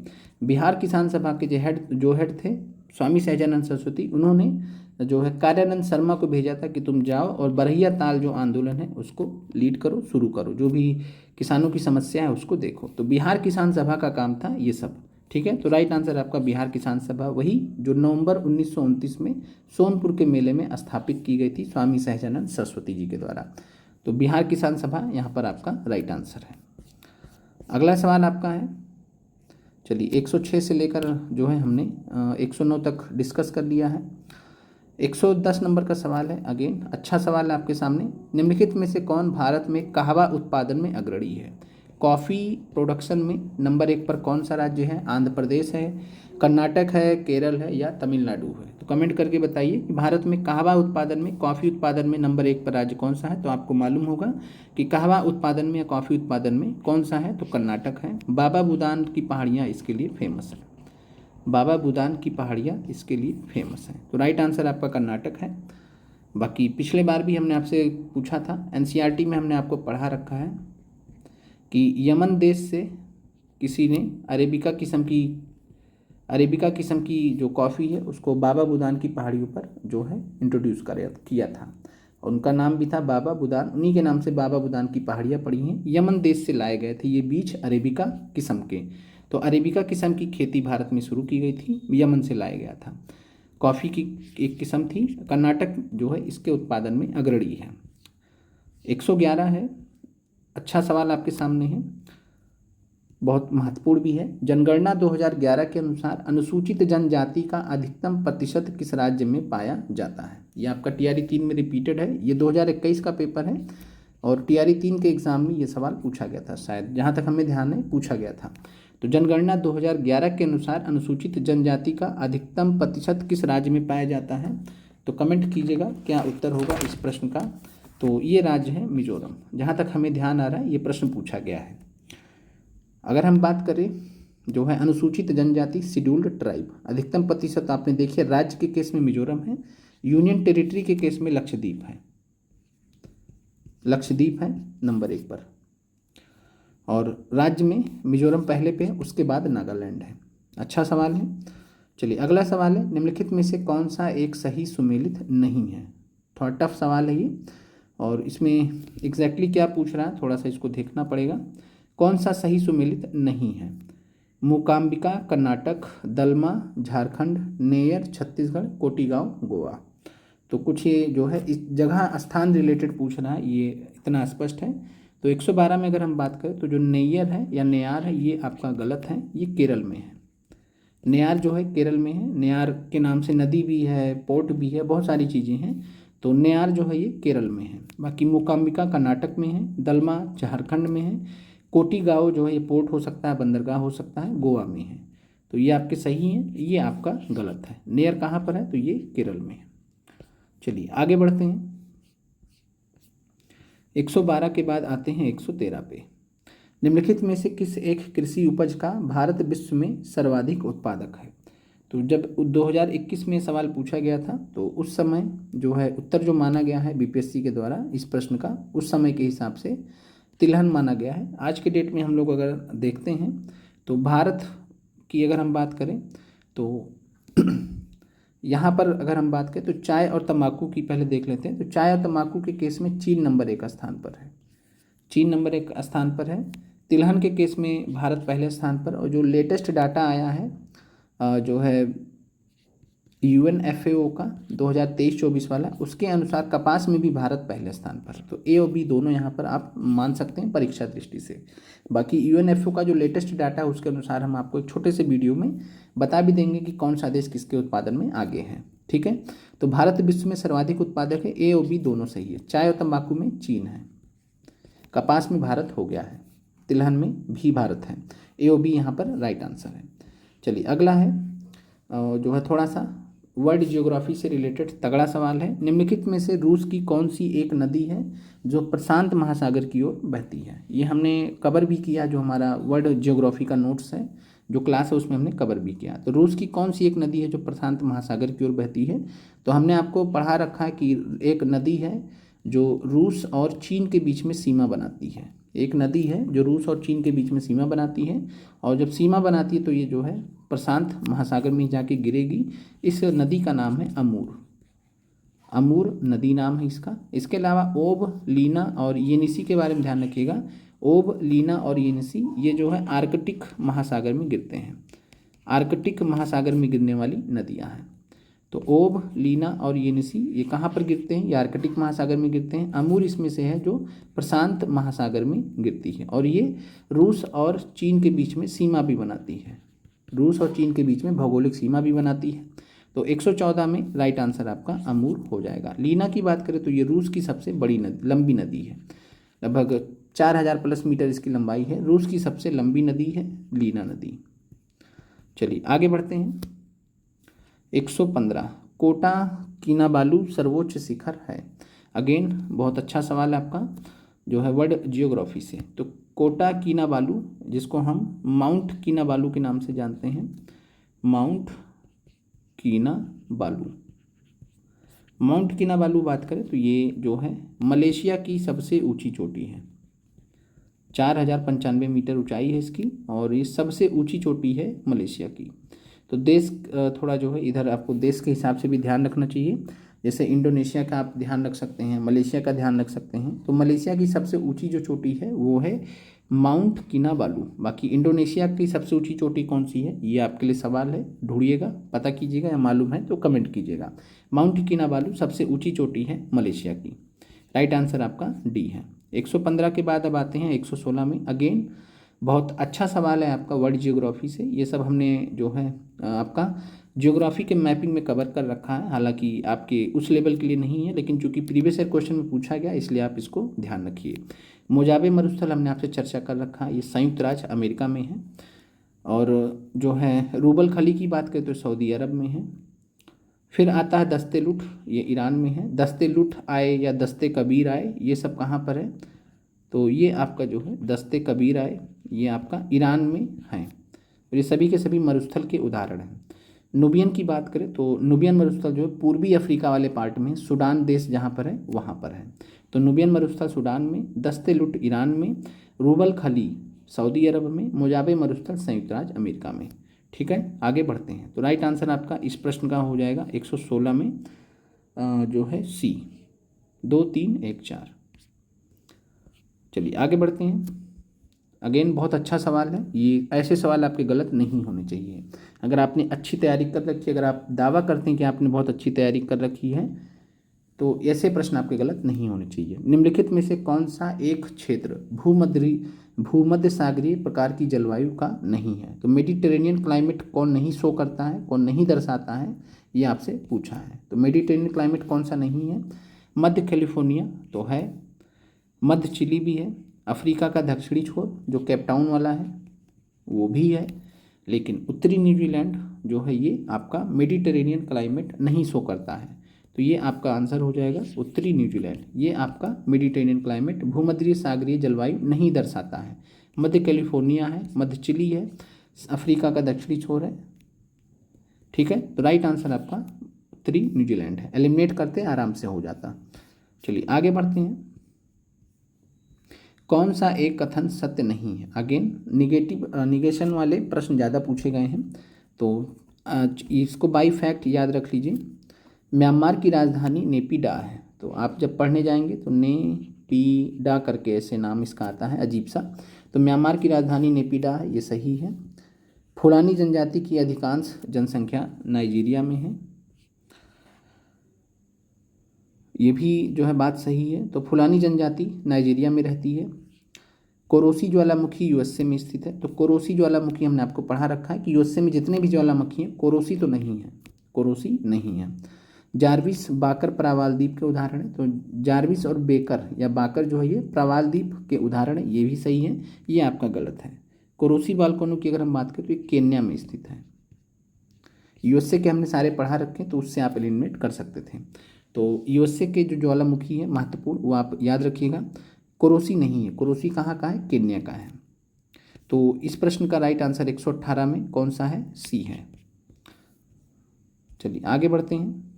बिहार किसान सभा के जो हेड थे स्वामी सहजानंद सरस्वती, उन्होंने जो है कार्यानंद शर्मा को भेजा था कि तुम जाओ और बरहिया ताल जो आंदोलन है उसको लीड करो, शुरू करो, जो भी किसानों की समस्या है उसको देखो। तो बिहार किसान सभा का काम था ये सब, ठीक है। तो राइट आंसर आपका बिहार किसान सभा, वही जो नवंबर 1929 में सोनपुर के मेले में स्थापित की गई थी स्वामी सहजानंद सरस्वती जी के द्वारा। तो बिहार किसान सभा यहाँ पर आपका राइट आंसर है। अगला सवाल आपका है, चलिए 106 से लेकर जो है हमने 109 तक डिस्कस कर लिया है। 110 नंबर का सवाल है, अगेन अच्छा सवाल है आपके सामने। निम्नलिखित में से कौन भारत में कहवा उत्पादन में अग्रणी है? कॉफ़ी प्रोडक्शन में नंबर 1 पर कौन सा राज्य है? आंध्र प्रदेश है, कर्नाटक है, केरल है या तमिलनाडु है? तो कमेंट करके बताइए कि भारत में कहवा उत्पादन में, कॉफ़ी उत्पादन में नंबर 1 पर राज्य कौन सा है। तो आपको मालूम होगा कि कहवा उत्पादन में या कॉफ़ी उत्पादन में कौन सा है, तो कर्नाटक है। बाबा बुदान की पहाड़ियाँ इसके लिए फेमस है, बाबा बुदान की पहाड़ियाँ इसके लिए फेमस हैं। तो राइट आंसर आपका कर्नाटक है। बाकी पिछले बार भी हमने आपसे पूछा था, एनसीईआरटी में हमने आपको पढ़ा रखा है कि यमन देश से किसी ने अरेबिका किस्म की जो कॉफ़ी है उसको बाबा बुदान की पहाड़ियों पर जो है इंट्रोड्यूस किया था। उनका नाम भी था बाबा बुदान, उन्हीं के नाम से बाबा बुदान की पहाड़ियाँ पड़ी हैं। यमन देश से लाए गए थे ये बीज अरेबिका किस्म के। तो अरेबिका किस्म की खेती भारत में शुरू की गई थी, यमन से लाया गया था। कॉफ़ी की एक किस्म थी। कर्नाटक जो है इसके उत्पादन में अग्रणी है। 111 है, अच्छा सवाल आपके सामने है, बहुत महत्वपूर्ण भी है। जनगणना 2011 के अनुसार अनुसूचित जनजाति का अधिकतम प्रतिशत किस राज्य में पाया जाता है? ये आपका टीआरई 3 में रिपीटेड है, ये 2021 का पेपर है और टीआरई 3 के एग्जाम में ये सवाल पूछा गया था, शायद जहाँ तक हमें ध्यान है पूछा गया था। तो जनगणना 2011 के अनुसार अनुसूचित जनजाति का अधिकतम प्रतिशत किस राज्य में पाया जाता है? तो कमेंट कीजिएगा क्या उत्तर होगा इस प्रश्न का। तो ये राज्य है मिजोरम, जहाँ तक हमें ध्यान आ रहा है ये प्रश्न पूछा गया है। अगर हम बात करें जो है अनुसूचित जनजाति शेड्यूल्ड ट्राइब, अधिकतम प्रतिशत आपने देखिए राज्य के केस में मिजोरम है, यूनियन टेरिटरी के केस में लक्षद्वीप है। लक्षद्वीप है नंबर 1 पर, और राज्य में मिजोरम पहले पे है, उसके बाद नागालैंड है। अच्छा सवाल है। चलिए अगला सवाल है, निम्नलिखित में से कौन सा एक सही सुमेलित नहीं है? थोड़ा टफ सवाल है ये, और इसमें एग्जैक्टली क्या पूछ रहा है थोड़ा सा इसको देखना पड़ेगा। कौन सा सही सुमेलित नहीं है? मूकाम्बिका कर्नाटक, दलमा झारखंड, नेयर छत्तीसगढ़, कोटीगांव गोवा। तो कुछ ये जो है इस जगह स्थान रिलेटेड पूछ रहा है, ये इतना स्पष्ट है। तो 112 में अगर हम बात करें तो जो नेयर है या नेयार है ये आपका गलत है, ये केरल में है। नेयार जो है केरल में है, नेयार के नाम से नदी भी है, पोर्ट भी है, बहुत सारी चीज़ें हैं। तो नेयार जो है ये केरल में है। बाकी मूकाम्बिका कर्नाटक में है, दलमा झारखंड में है, कोटीगांव जो है ये पोर्ट हो सकता है, बंदरगाह हो सकता है, गोवा में है। तो ये आपके सही हैं, ये आपका गलत है। नेयर कहाँ पर है? तो ये केरल में है। चलिए आगे बढ़ते हैं। 112 के बाद आते हैं 113 पे। निम्नलिखित में से किस एक कृषि उपज का भारत विश्व में सर्वाधिक उत्पादक है? तो जब 2021 में सवाल पूछा गया था तो उस समय जो है उत्तर जो माना गया है बीपीएससी के द्वारा इस प्रश्न का, उस समय के हिसाब से तिलहन माना गया है। आज के डेट में हम लोग अगर देखते हैं तो भारत की अगर हम बात करें तो यहाँ पर अगर हम बात करें तो चाय और तंबाकू की पहले देख लेते हैं। तो चाय और तंबाकू के केस में चीन नंबर 1 स्थान पर है। चीन नंबर 1 स्थान पर है। तिलहन के केस में भारत पहले स्थान पर। और जो लेटेस्ट डाटा आया है जो है UNFAO का 2023-24 वाला, उसके अनुसार कपास में भी भारत पहले स्थान पर है। तो ए और बी दोनों यहाँ पर आप मान सकते हैं परीक्षा दृष्टि से। बाकी UNFAO का जो लेटेस्ट डाटा है उसके अनुसार हम आपको एक छोटे से वीडियो में बता भी देंगे कि कौन सा देश किसके उत्पादन में आगे है। ठीक है, तो भारत विश्व में सर्वाधिक उत्पादक है, ए और बी दोनों सही है। चाय और तंबाकू में चीन है, कपास में भारत हो गया है, तिलहन में भी भारत है। ए और बी यहाँ पर राइट आंसर है। चलिए अगला है जो है थोड़ा सा वर्ल्ड जियोग्राफी से रिलेटेड तगड़ा सवाल है। निम्नलिखित में से रूस की कौन सी एक नदी है जो प्रशांत महासागर की ओर बहती है? ये हमने कवर भी किया, जो हमारा वर्ल्ड जियोग्राफी का नोट्स है जो क्लास है उसमें हमने कवर भी किया। तो रूस की कौन सी एक नदी है जो प्रशांत महासागर की ओर बहती है? तो हमने आपको पढ़ा रखा है कि एक नदी है जो रूस और चीन के बीच में सीमा बनाती है। एक नदी है जो रूस और चीन के बीच में सीमा बनाती है, और जब सीमा बनाती है तो ये जो है प्रशांत महासागर में जाके गिरेगी। इस नदी का नाम है अमूर। अमूर नदी नाम है इसका। इसके अलावा ओब, लीना और येनिसी के बारे में ध्यान रखिएगा। ओब, लीना और येनिसी ये जो है आर्कटिक महासागर में गिरते हैं। आर्कटिक महासागर में गिरने वाली नदियाँ हैं। तो ओब, लीना और येनिसी ये कहाँ पर गिरते हैं? ये आर्कटिक महासागर में गिरते हैं। अमूर इसमें से है जो प्रशांत महासागर में गिरती है, और ये रूस और चीन के बीच में सीमा भी बनाती है। रूस और चीन के बीच में भौगोलिक सीमा भी बनाती है। तो 114 में राइट आंसर आपका अमूर हो जाएगा। लीना की बात करें तो ये रूस की सबसे बड़ी नदी, लंबी नदी है। लगभग 4000 प्लस मीटर इसकी लंबाई है। रूस की सबसे लंबी नदी है लीना नदी। चलिए आगे बढ़ते हैं। 115 कोटा किनाबालू सर्वोच्च शिखर है। अगेन बहुत अच्छा सवाल है आपका जो है वर्ल्ड जियोग्राफी से। तो कोटा किनाबालू, जिसको हम माउंट किनाबालू के नाम से जानते हैं, माउंट किनाबालू। माउंट किनाबालू बात करें तो ये जो है मलेशिया की सबसे ऊंची चोटी है। 4095 मीटर ऊंचाई है इसकी, और ये सबसे ऊंची चोटी है मलेशिया की। तो देश थोड़ा जो है इधर आपको देश के हिसाब से भी ध्यान रखना चाहिए। जैसे इंडोनेशिया का आप ध्यान रख सकते हैं, मलेशिया का ध्यान रख सकते हैं। तो मलेशिया की सबसे ऊंची जो चोटी है वो है माउंट किनाबालू। बाकी इंडोनेशिया की सबसे ऊंची चोटी कौन सी है, ये आपके लिए सवाल है, ढूंढिएगा, पता कीजिएगा, या मालूम है तो कमेंट कीजिएगा। माउंट किनाबालू सबसे ऊंची चोटी है मलेशिया की। राइट आंसर आपका डी है। 115 के बाद अब आते हैं 116 में। अगेन बहुत अच्छा सवाल है आपका वर्ल्ड जियोग्राफी से। ये सब हमने जो है आपका जियोग्राफी के मैपिंग में कवर कर रखा है। हालांकि आपके उस लेवल के लिए नहीं है, लेकिन चूंकि प्रीवियस ईयर क्वेश्चन में पूछा गया इसलिए आप इसको ध्यान रखिए। मोजाबे मरुस्थल हमने आपसे चर्चा कर रखा है, ये संयुक्त राज्य अमेरिका में है। और जो है रूबल खली की बात करें तो सऊदी अरब में है। फिर आता है दस्ते लुट, ये ईरान में है। दस्ते लुट आए या दस्ते कबीर आए, ये सब कहाँ पर है? तो ये आपका जो है दस्ते कबीर आए, ये आपका ईरान में है। और ये सभी के सभी मरुस्थल के उदाहरण हैं। नुबियन की बात करें तो नुबियन मरुस्थल जो है पूर्वी अफ्रीका वाले पार्ट में, सूडान देश जहाँ पर है वहाँ पर है। तो नुबियन मरुस्थल सूडान में, दस्ते लुट ईरान में, रूबल खली सऊदी अरब में, मोजाबे मरुस्थल संयुक्त राज्य अमेरिका में। ठीक है, आगे बढ़ते हैं। तो राइट आंसर आपका इस प्रश्न का हो जाएगा 116 में जो है सी, 2 3 1 4। चलिए आगे बढ़ते हैं। अगेन बहुत अच्छा सवाल है ये, ऐसे सवाल आपके गलत नहीं होने चाहिए। अगर आपने अच्छी तैयारी कर रखी है, अगर आप दावा करते हैं कि आपने बहुत अच्छी तैयारी कर रखी है, तो ऐसे प्रश्न आपके गलत नहीं होने चाहिए। निम्नलिखित में से कौन सा एक क्षेत्र भूमध्य सागरीय प्रकार की जलवायु का नहीं है? तो मेडिटेरेनियन क्लाइमेट कौन नहीं शो करता है, कौन नहीं दर्शाता है, ये आपसे पूछा है। तो मेडिटेरेनियन क्लाइमेट कौन सा नहीं है? मध्य कैलिफोर्निया तो है, मध्य चिली भी है, अफ्रीका का दक्षिणी छोर जो केपटाउन वाला है वो भी है, लेकिन उत्तरी न्यूजीलैंड जो है ये आपका मेडिटेरेनियन क्लाइमेट नहीं शो करता है। तो ये आपका आंसर हो जाएगा उत्तरी न्यूजीलैंड। ये आपका मेडिटेरेनियन क्लाइमेट भूमध्य सागरीय जलवायु नहीं दर्शाता है। मध्य कैलिफोर्निया है, मध्य चिली है, अफ्रीका का दक्षिणी छोर है। ठीक है, तो राइट आंसर आपका उत्तरी न्यूजीलैंड है। एलिमिनेट करते आराम से हो जाता। चलिए आगे बढ़ते हैं। कौन सा एक कथन सत्य नहीं है? अगेन निगेशन वाले प्रश्न ज़्यादा पूछे गए हैं। तो इसको बाई फैक्ट याद रख लीजिए। म्यांमार की राजधानी नेपिडा है। तो आप जब पढ़ने जाएंगे तो नेपिडा करके ऐसे नाम इसका आता है अजीब सा। तो म्यांमार की राजधानी नेपिडा है, ये सही है। फुलानी जनजाति की अधिकांश जनसंख्या नाइजीरिया में है, ये भी जो है बात सही है। तो फुलानी जनजाति नाइजीरिया में रहती है। कोरोसी ज्वालामुखी यूएसए में स्थित है। तो कोरोसी ज्वालामुखी हमने आपको पढ़ा रखा है कि यूएसए में जितने भी ज्वालामुखी हैं, कोरोसी तो नहीं है, कोरोसी नहीं है। जार्विस बाकर प्रवाल द्वीप के उदाहरण है। तो जार्विस और बेकर या बाकर जो है ये प्रवाल द्वीप के उदाहरण है, ये भी सही है, ये आपका गलत है। कोरोसी बाल्कोनो की अगर हम बात करें तो ये केन्या में स्थित है। यूएसए के हमने सारे पढ़ा रखे, तो उससे आप एलिमिनेट कर सकते थे। तो यूएसए के जो ज्वालामुखी है महत्वपूर्ण, वो आप याद रखिएगा। कोरोसी नहीं है, कोरोसी कहाँ का है, केन्या का है। तो इस प्रश्न का राइट आंसर 118 में कौन सा है, सी है। चलिए आगे बढ़ते हैं।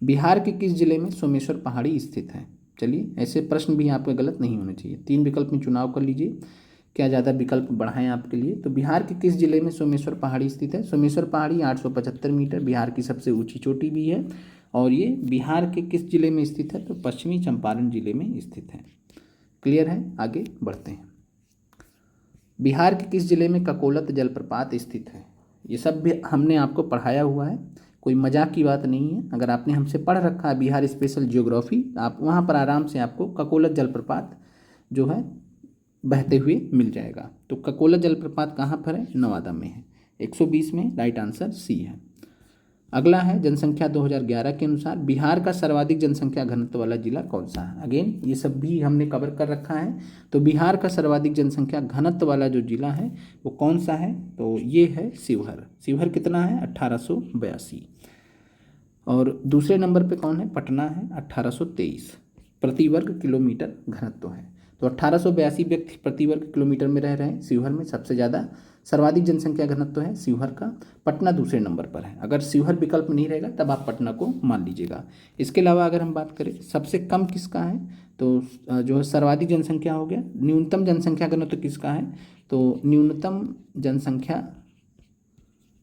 बिहार के किस जिले में सोमेश्वर पहाड़ी स्थित है। चलिए ऐसे प्रश्न भी आपके गलत नहीं होने चाहिए, 3 विकल्प में चुनाव कर लीजिए, क्या ज़्यादा विकल्प बढ़ाएं आपके लिए। तो बिहार के किस जिले में सोमेश्वर पहाड़ी स्थित है। सोमेश्वर पहाड़ी 875 मीटर, बिहार की सबसे ऊंची चोटी भी है, और ये बिहार के किस जिले में स्थित है, तो पश्चिमी चंपारण जिले में स्थित है। क्लियर है, आगे बढ़ते हैं। बिहार के किस जिले में ककोलत जलप्रपात स्थित है। ये सब भी हमने आपको पढ़ाया हुआ है, कोई मजाक की बात नहीं है। अगर आपने हमसे पढ़ रखा है बिहार स्पेशल जियोग्राफी, आप वहाँ पर आराम से आपको ककोलत जलप्रपात जो है बहते हुए मिल जाएगा। तो ककोलत जलप्रपात कहाँ पर है, नवादा में है। 120 में राइट आंसर सी है। अगला है जनसंख्या 2011 के अनुसार बिहार का सर्वाधिक जनसंख्या घनत्व वाला जिला कौन सा है। अगेन ये सब भी हमने कवर कर रखा है। तो बिहार का सर्वाधिक जनसंख्या घनत्व वाला जो जिला है वो कौन सा है, तो ये है शिवहर। शिवहर कितना है, 1882। और दूसरे नंबर पे कौन है, पटना है, 1823 प्रति वर्ग किलोमीटर घनत्व है। तो 1882 व्यक्ति प्रति वर्ग किलोमीटर में रह रहे हैं शिवहर में। सबसे ज़्यादा सर्वाधिक जनसंख्या घनत्व है शिवहर का। पटना दूसरे नंबर पर है। अगर शिवहर विकल्प नहीं रहेगा तब आप पटना को मान लीजिएगा। इसके अलावा अगर हम बात करें सबसे कम किसका है, तो जो है सर्वाधिक जनसंख्या हो गया। न्यूनतम जनसंख्या घनत्व किसका है, तो न्यूनतम जनसंख्या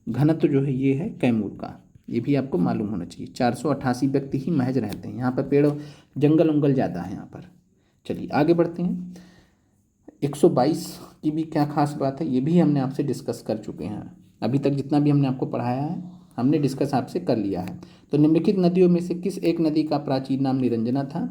घनत्व जो है ये है कैमूर का। ये भी आपको मालूम होना चाहिए। 488 व्यक्ति ही महज रहते हैं यहाँ पर, पेड़ जंगल उंगल ज़्यादा है यहाँ पर। चलिए आगे बढ़ते हैं। 122 की भी क्या खास बात है, ये भी हमने आपसे डिस्कस कर चुके हैं। अभी तक जितना भी हमने आपको पढ़ाया है हमने डिस्कस आपसे कर लिया है। तो निम्नलिखित नदियों में से किस एक नदी का प्राचीन नाम निरंजना था।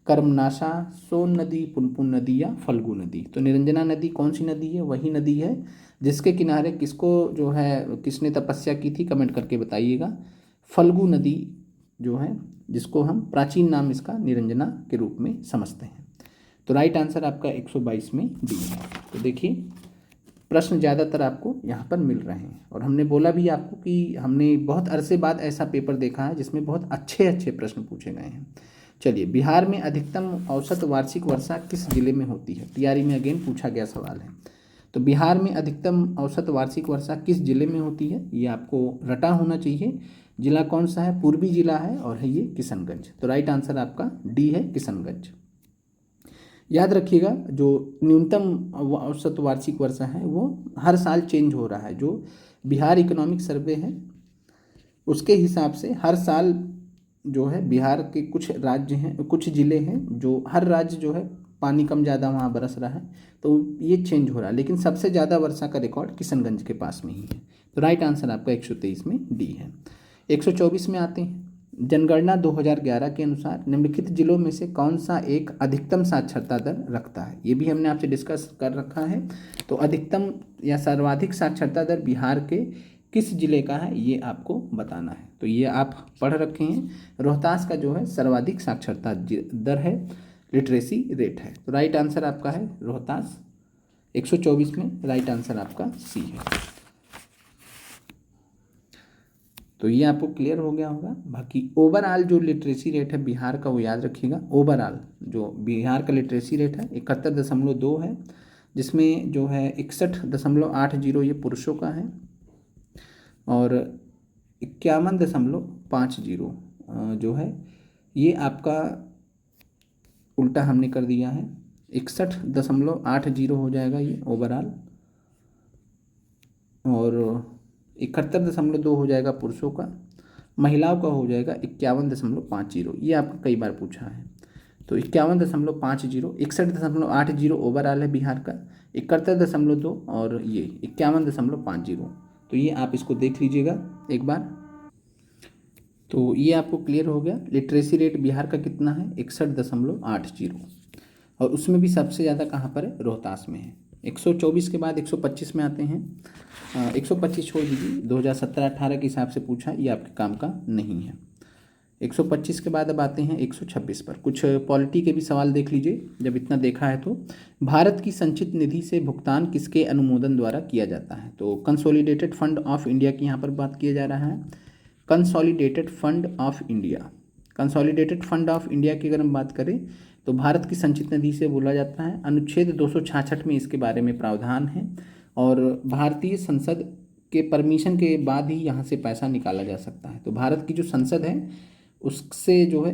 कर्मनाशा, सोन नदी, पुनपुन नदी या फल्गु नदी। तो निरंजना नदी कौन सी नदी है, वही नदी है जिसके किनारे किसको जो है किसने तपस्या की थी, कमेंट करके बताइएगा। फल्गु नदी जो है जिसको हम प्राचीन नाम इसका निरंजना के रूप में समझते हैं। तो राइट आंसर आपका 122 में डी है। तो देखिए प्रश्न ज़्यादातर आपको यहाँ पर मिल रहे हैं, और हमने बोला भी आपको कि हमने बहुत अरसे बाद ऐसा पेपर देखा है जिसमें बहुत अच्छे अच्छे प्रश्न पूछे गए हैं। चलिए, बिहार में अधिकतम औसत वार्षिक वर्षा किस जिले में होती है। टीआरई में अगेन पूछा गया सवाल है। तो बिहार में अधिकतम औसत वार्षिक वर्षा किस जिले में होती है, ये आपको रटा होना चाहिए। जिला कौन सा है, पूर्वी जिला है, और है ये किशनगंज। तो राइट आंसर आपका डी है, किशनगंज। याद रखिएगा जो न्यूनतम औसत वार्षिक वर्षा है वो हर साल चेंज हो रहा है। जो बिहार इकोनॉमिक सर्वे है उसके हिसाब से हर साल जो है बिहार के कुछ राज्य हैं, कुछ ज़िले हैं जो हर राज्य जो है पानी कम ज़्यादा वहाँ बरस रहा है, तो ये चेंज हो रहा है। लेकिन सबसे ज़्यादा वर्षा का रिकॉर्ड किशनगंज के पास में ही है। तो राइट आंसर आपका 123 में डी है। 124 में आते हैं। जनगणना 2011 के अनुसार निम्नलिखित जिलों में से कौन सा एक अधिकतम साक्षरता दर रखता है। ये भी हमने आपसे डिस्कस कर रखा है। तो अधिकतम या सर्वाधिक साक्षरता दर बिहार के किस जिले का है, ये आपको बताना है। तो ये आप पढ़ रखे हैं। रोहतास का जो है सर्वाधिक साक्षरता दर है, लिटरेसी रेट है। तो राइट आंसर आपका है रोहतास। 124 में राइट आंसर आपका सी है। तो ये आपको क्लियर हो गया होगा। बाकी ओवरऑल जो लिटरेसी रेट है बिहार का वो याद रखिएगा। ओवरऑल जो बिहार का लिटरेसी रेट है 71.2 है, जिसमें जो है 61.80 ये पुरुषों का है, और 51.50 जो है ये आपका उल्टा हमने कर दिया है, 61.80 हो जाएगा ये ओवरऑल, और 71.2 हो जाएगा पुरुषों का, महिलाओं का हो जाएगा 51.50। ये आपको कई बार पूछा है। तो 51.50, 61.80 ओवरऑल है बिहार का, 71.2 और ये 51.50। तो ये आप इसको देख लीजिएगा एक बार। तो ये आपको क्लियर हो गया। लिटरेसी रेट बिहार का कितना है? 61.80। और उसमें भी सबसे ज़्यादा कहाँ पर है? रोहतास में है। 124 के बाद 125 में आते हैं। 125 छोड़ दीजिए, 2017-18 के हिसाब से पूछा, ये आपके काम का नहीं है। 125 के बाद अब आते हैं 126 पर। कुछ पॉलिटी के भी सवाल देख लीजिए, जब इतना देखा है तो। भारत की संचित निधि से भुगतान किसके अनुमोदन द्वारा किया जाता है? तो कंसोलिडेटेड फंड ऑफ इंडिया की यहाँ पर बात किया जा रहा है। Consolidated fund of India, consolidated fund of India की अगर हम बात करें तो भारत की संचित निधि से बोला जाता है। अनुच्छेद 266 में इसके बारे में प्रावधान है और भारतीय संसद के परमिशन के बाद ही यहाँ से पैसा निकाला जा सकता है। तो भारत की जो संसद है उससे जो है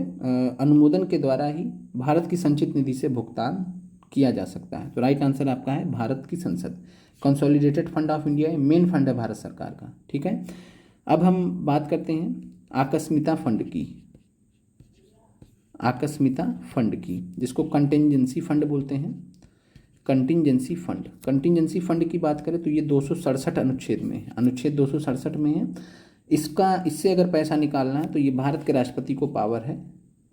अनुमोदन के द्वारा ही भारत की संचित निधि से भुगतान किया जा सकता है। तो राइट आंसर आपका है भारत की संसद। Consolidated fund of India main fund है भारत सरकार का। ठीक है, अब हम बात करते हैं आकस्मिकता फंड की। आकस्मिकता फंड की, जिसको कंटिंजेंसी फंड बोलते हैं। कंटिंजेंसी फंड, कंटिंजेंसी फंड की बात करें तो ये 267 अनुच्छेद में है, अनुच्छेद 267 में है। इससे अगर पैसा निकालना है तो ये भारत के राष्ट्रपति को पावर है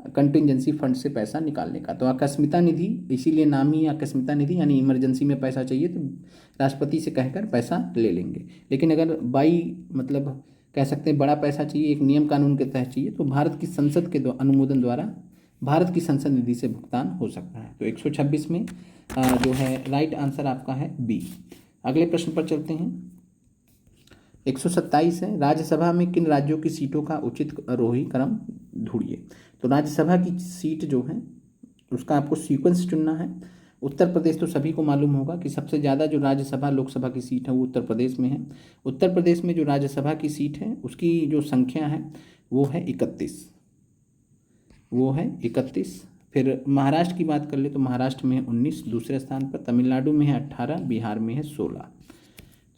कंटिंजेंसी फंड से पैसा निकालने का। तो आकस्मिकता निधि, इसीलिए नाम ही आकस्मिकता निधि, यानी इमरजेंसी में पैसा चाहिए तो राष्ट्रपति से कहकर पैसा ले लेंगे। लेकिन अगर मतलब कह सकते हैं बड़ा पैसा चाहिए, एक नियम कानून के तहत चाहिए, तो भारत की संसद के अनुमोदन द्वारा भारत की संसद निधि से भुगतान हो सकता है। तो 126 में जो है राइट आंसर आपका है बी। अगले प्रश्न पर चलते हैं। 127 है, राज्यसभा में किन राज्यों की सीटों का उचित आरोही क्रम ढूंढिए। तो राज्यसभा की सीट जो है उसका आपको सीक्वेंस चुनना है। उत्तर प्रदेश तो सभी को मालूम होगा कि सबसे ज़्यादा जो राज्यसभा लोकसभा की सीट है वो उत्तर प्रदेश में है। उत्तर प्रदेश में जो राज्यसभा की सीट है उसकी जो संख्या है वो है 31, वो है 31। फिर महाराष्ट्र की बात कर ले तो महाराष्ट्र में है 19 दूसरे स्थान पर, तमिलनाडु में है 18, बिहार में है 16।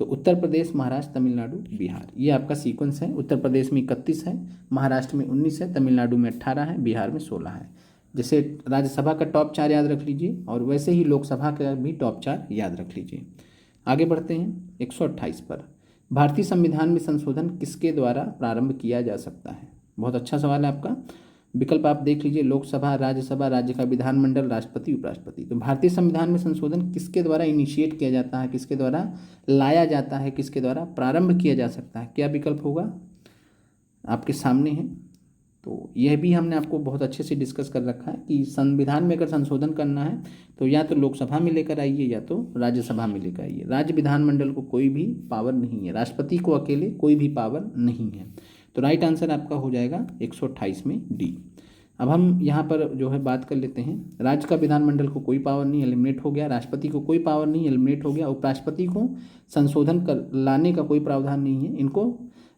तो उत्तर प्रदेश, महाराष्ट्र, तमिलनाडु, बिहार, ये आपका सीक्वेंस है। उत्तर प्रदेश में 31 है, महाराष्ट्र में 19 है, तमिलनाडु में 18 है, बिहार में 16 है। जैसे राज्यसभा का टॉप 4 याद रख लीजिए और वैसे ही लोकसभा का भी टॉप 4 याद रख लीजिए। आगे बढ़ते हैं 128 पर। भारतीय संविधान में संशोधन किसके द्वारा प्रारंभ किया जा सकता है? बहुत अच्छा सवाल है आपका। विकल्प आप देख लीजिए, लोकसभा, राज्यसभा, राज्य का विधानमंडल, राष्ट्रपति, उपराष्ट्रपति। तो भारतीय संविधान में संशोधन किसके द्वारा इनिशिएट किया जाता है, किसके द्वारा लाया जाता है, किसके द्वारा प्रारंभ किया जा सकता है? क्या विकल्प होगा आपके सामने है। तो यह भी हमने आपको बहुत अच्छे से डिस्कस कर रखा है कि संविधान में अगर संशोधन करना है तो या तो लोकसभा में लेकर आइए या तो राज्यसभा में लेकर आइए। राज्य विधानमंडल को कोई भी पावर नहीं है, राष्ट्रपति को अकेले कोई भी पावर नहीं है। तो राइट आंसर आपका हो जाएगा 128 में डी। अब हम यहाँ पर जो है बात कर लेते हैं, राज्य का विधानमंडल को कोई पावर नहीं, एलिमिनेट हो गया। राष्ट्रपति को कोई पावर नहीं, एलिमिनेट हो गया। उपराष्ट्रपति को संशोधन कर लाने का कोई प्रावधान नहीं है। इनको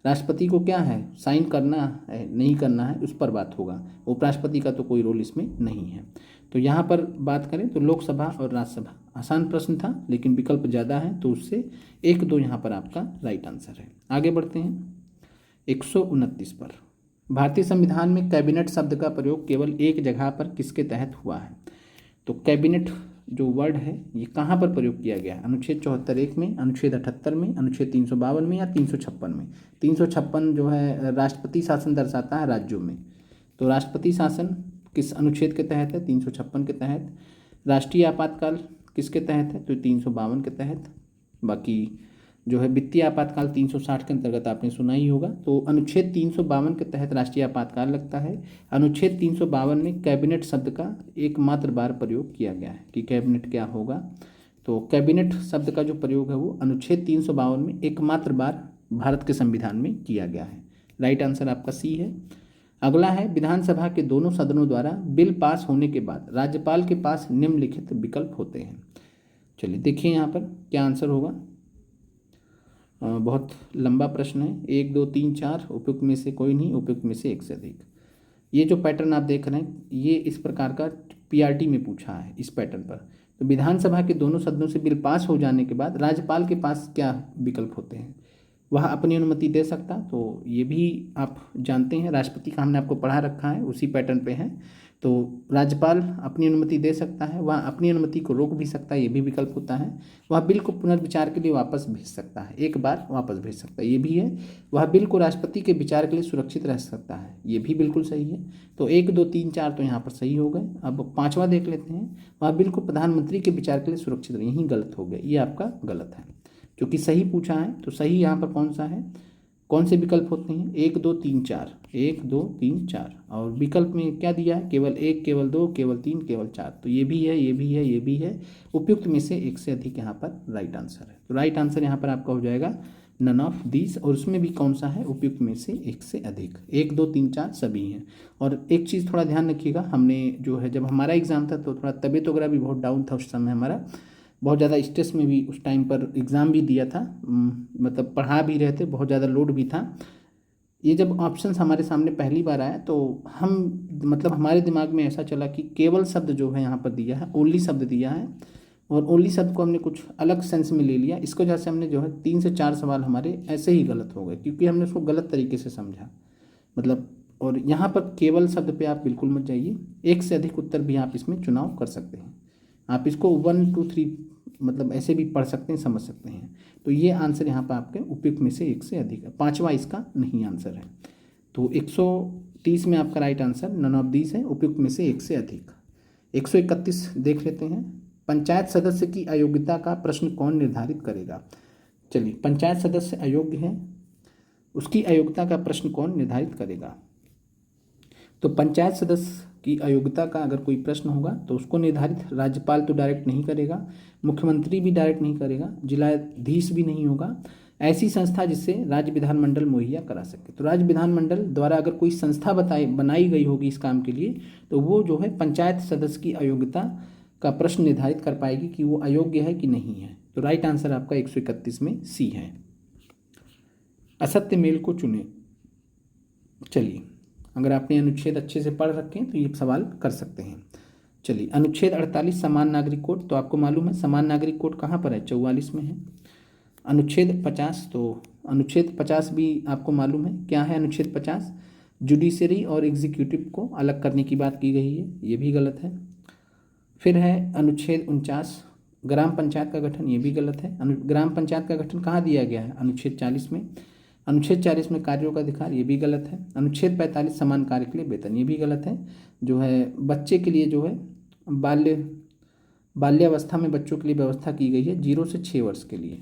राष्ट्रपति को क्या है, साइन करना है नहीं करना है उस पर बात होगा। उपराष्ट्रपति का तो कोई रोल इसमें नहीं है। तो यहाँ पर बात करें तो लोकसभा और राज्यसभा, आसान प्रश्न था लेकिन विकल्प ज़्यादा है तो उससे 1-2 यहाँ पर आपका राइट आंसर है। आगे बढ़ते हैं 129 पर। भारतीय संविधान में कैबिनेट शब्द का प्रयोग केवल एक जगह पर किसके तहत हुआ है? तो कैबिनेट जो वर्ड है ये कहाँ पर प्रयोग किया गया है? अनुच्छेद 74(1) में, अनुच्छेद 78 में, अनुच्छेद 352 में या 356 में? 356 जो है राष्ट्रपति शासन दर्शाता है राज्यों में। तो राष्ट्रपति शासन किस अनुच्छेद के तहत है? 356 के तहत। राष्ट्रीय आपातकाल किसके तहत है? तो 352 के तहत। बाकी जो है वित्तीय आपातकाल 360 के अंतर्गत आपने सुना ही होगा। तो अनुच्छेद 352 के तहत राष्ट्रीय आपातकाल लगता है। अनुच्छेद 352 में कैबिनेट शब्द का एकमात्र बार प्रयोग किया गया है कि कैबिनेट क्या होगा। तो कैबिनेट शब्द का जो प्रयोग है वो अनुच्छेद 352 में एकमात्र बार भारत के संविधान में किया गया है। राइट आंसर आपका सी है। अगला है, विधानसभा के दोनों सदनों द्वारा बिल पास होने के बाद राज्यपाल के पास निम्नलिखित विकल्प होते हैं। चलिए देखिए यहाँ पर क्या आंसर होगा। बहुत लंबा प्रश्न है, 1 2 3 4, उपयुक्त में से कोई नहीं, उपयुक्त में से एक से अधिक। ये जो पैटर्न आप देख रहे हैं ये इस प्रकार का पीआरटी में पूछा है इस पैटर्न पर। तो विधानसभा के दोनों सदनों से बिल पास हो जाने के बाद राज्यपाल के पास क्या विकल्प होते हैं? वह अपनी अनुमति दे सकता, तो ये भी आप जानते हैं, राष्ट्रपति का हमने आपको पढ़ा रखा है, उसी पैटर्न पे है। तो राज्यपाल अपनी अनुमति दे सकता है, वह अपनी अनुमति को रोक भी सकता है, ये भी विकल्प होता है। वह बिल को पुनर्विचार के लिए वापस भेज सकता है, एक बार वापस भेज सकता है, ये भी है। वह बिल को राष्ट्रपति के विचार के लिए सुरक्षित रह सकता है, ये भी बिल्कुल सही है। तो 1 2 3 4 तो यहाँ पर सही हो गए। अब पाँचवा देख लेते हैं, वह बिल को प्रधानमंत्री के विचार के लिए सुरक्षित रहे, यही गलत हो गया, ये आपका गलत है, क्योंकि सही पूछा है। तो सही यहाँ पर कौन सा है, कौन से विकल्प होते हैं, 1 2 3 4, 1 2 3 4, और विकल्प में क्या दिया है, केवल 1, केवल 2, केवल 3, केवल 4, तो ये भी है, ये भी है, ये भी है। उपयुक्त में से एक से अधिक यहाँ पर राइट आंसर है। तो राइट आंसर यहाँ पर आपका हो जाएगा नन ऑफ दीज, और उसमें भी कौन सा है, उपयुक्त में से एक से अधिक। 1 2 3 4 सभी हैं। और एक चीज़ थोड़ा ध्यान रखिएगा, हमने जो है जब हमारा एग्ज़ाम था तो थोड़ा तबीयत वगैरह भी बहुत डाउन था उस समय, हमारा बहुत ज़्यादा स्ट्रेस में भी उस टाइम पर एग्ज़ाम भी दिया था, मतलब पढ़ा भी रहे थे, बहुत ज़्यादा लोड भी था। ये जब ऑप्शंस हमारे सामने पहली बार आया तो हम मतलब हमारे दिमाग में ऐसा चला कि केवल शब्द जो है यहाँ पर दिया है, ओनली शब्द दिया है, और ओनली शब्द को हमने कुछ अलग सेंस में ले लिया। इसको वजह से हमने जो है 3 से 4 सवाल हमारे ऐसे ही गलत हो गए, क्योंकि हमने उसको गलत तरीके से समझा, मतलब। और यहाँ पर केवल शब्द पे आप बिल्कुल मत जाइए, एक से अधिक उत्तर भी आप इसमें चुनाव कर सकते हैं। आप इसको 1 2 3 मतलब ऐसे भी पढ़ सकते हैं, समझ सकते हैं। तो ये आंसर यहाँ पर आपके उपयुक्त में से एक से अधिक है, पाँचवा इसका नहीं आंसर है। तो 130 में आपका right answer none of these है, उपयुक्त में से एक से अधिक। 131 देख लेते हैं, पंचायत सदस्य की अयोग्यता का प्रश्न कौन निर्धारित करेगा। चलिए, पंचायत सदस्य अयोग्य है, उसकी अयोग्यता का प्रश्न कौन निर्धारित करेगा। तो पंचायत सदस्य की अयोग्यता का अगर कोई प्रश्न होगा तो उसको निर्धारित राज्यपाल तो डायरेक्ट नहीं करेगा, मुख्यमंत्री भी डायरेक्ट नहीं करेगा, जिलाधीश भी नहीं होगा, ऐसी संस्था जिससे राज्य विधानमंडल मुहैया करा सके। तो राज्य विधानमंडल द्वारा अगर कोई संस्था बनाई गई होगी इस काम के लिए, तो वो जो है पंचायत सदस्य की अयोग्यता का प्रश्न निर्धारित कर पाएगी कि वो अयोग्य है कि नहीं है। तो राइट आंसर आपका 131 में सी है। असत्य मेल को चुने। चलिए, अगर आपने अनुच्छेद अच्छे से पढ़ रखे हैं तो ये सवाल कर सकते हैं। चलिए, अनुच्छेद 48 समान नागरिक कोड, तो आपको मालूम है समान नागरिक कोड कहाँ पर है, 44 में है। अनुच्छेद 50, तो अनुच्छेद 50 भी आपको मालूम है क्या है। अनुच्छेद 50 जुडिशरी और एग्जीक्यूटिव को अलग करने की बात की गई है, ये भी गलत है। फिर है अनुच्छेद 49 ग्राम पंचायत का गठन, ये भी गलत है। ग्राम पंचायत का गठन कहाँ दिया गया है, अनुच्छेद 40 में। अनुच्छेद 40 में कार्यों का अधिकार, ये भी गलत है। अनुच्छेद 45 समान कार्य के लिए वेतन, ये भी गलत है। जो है बच्चे के लिए जो है बाल्यावस्था में बच्चों के लिए व्यवस्था की गई है 0 से 6 वर्ष के लिए,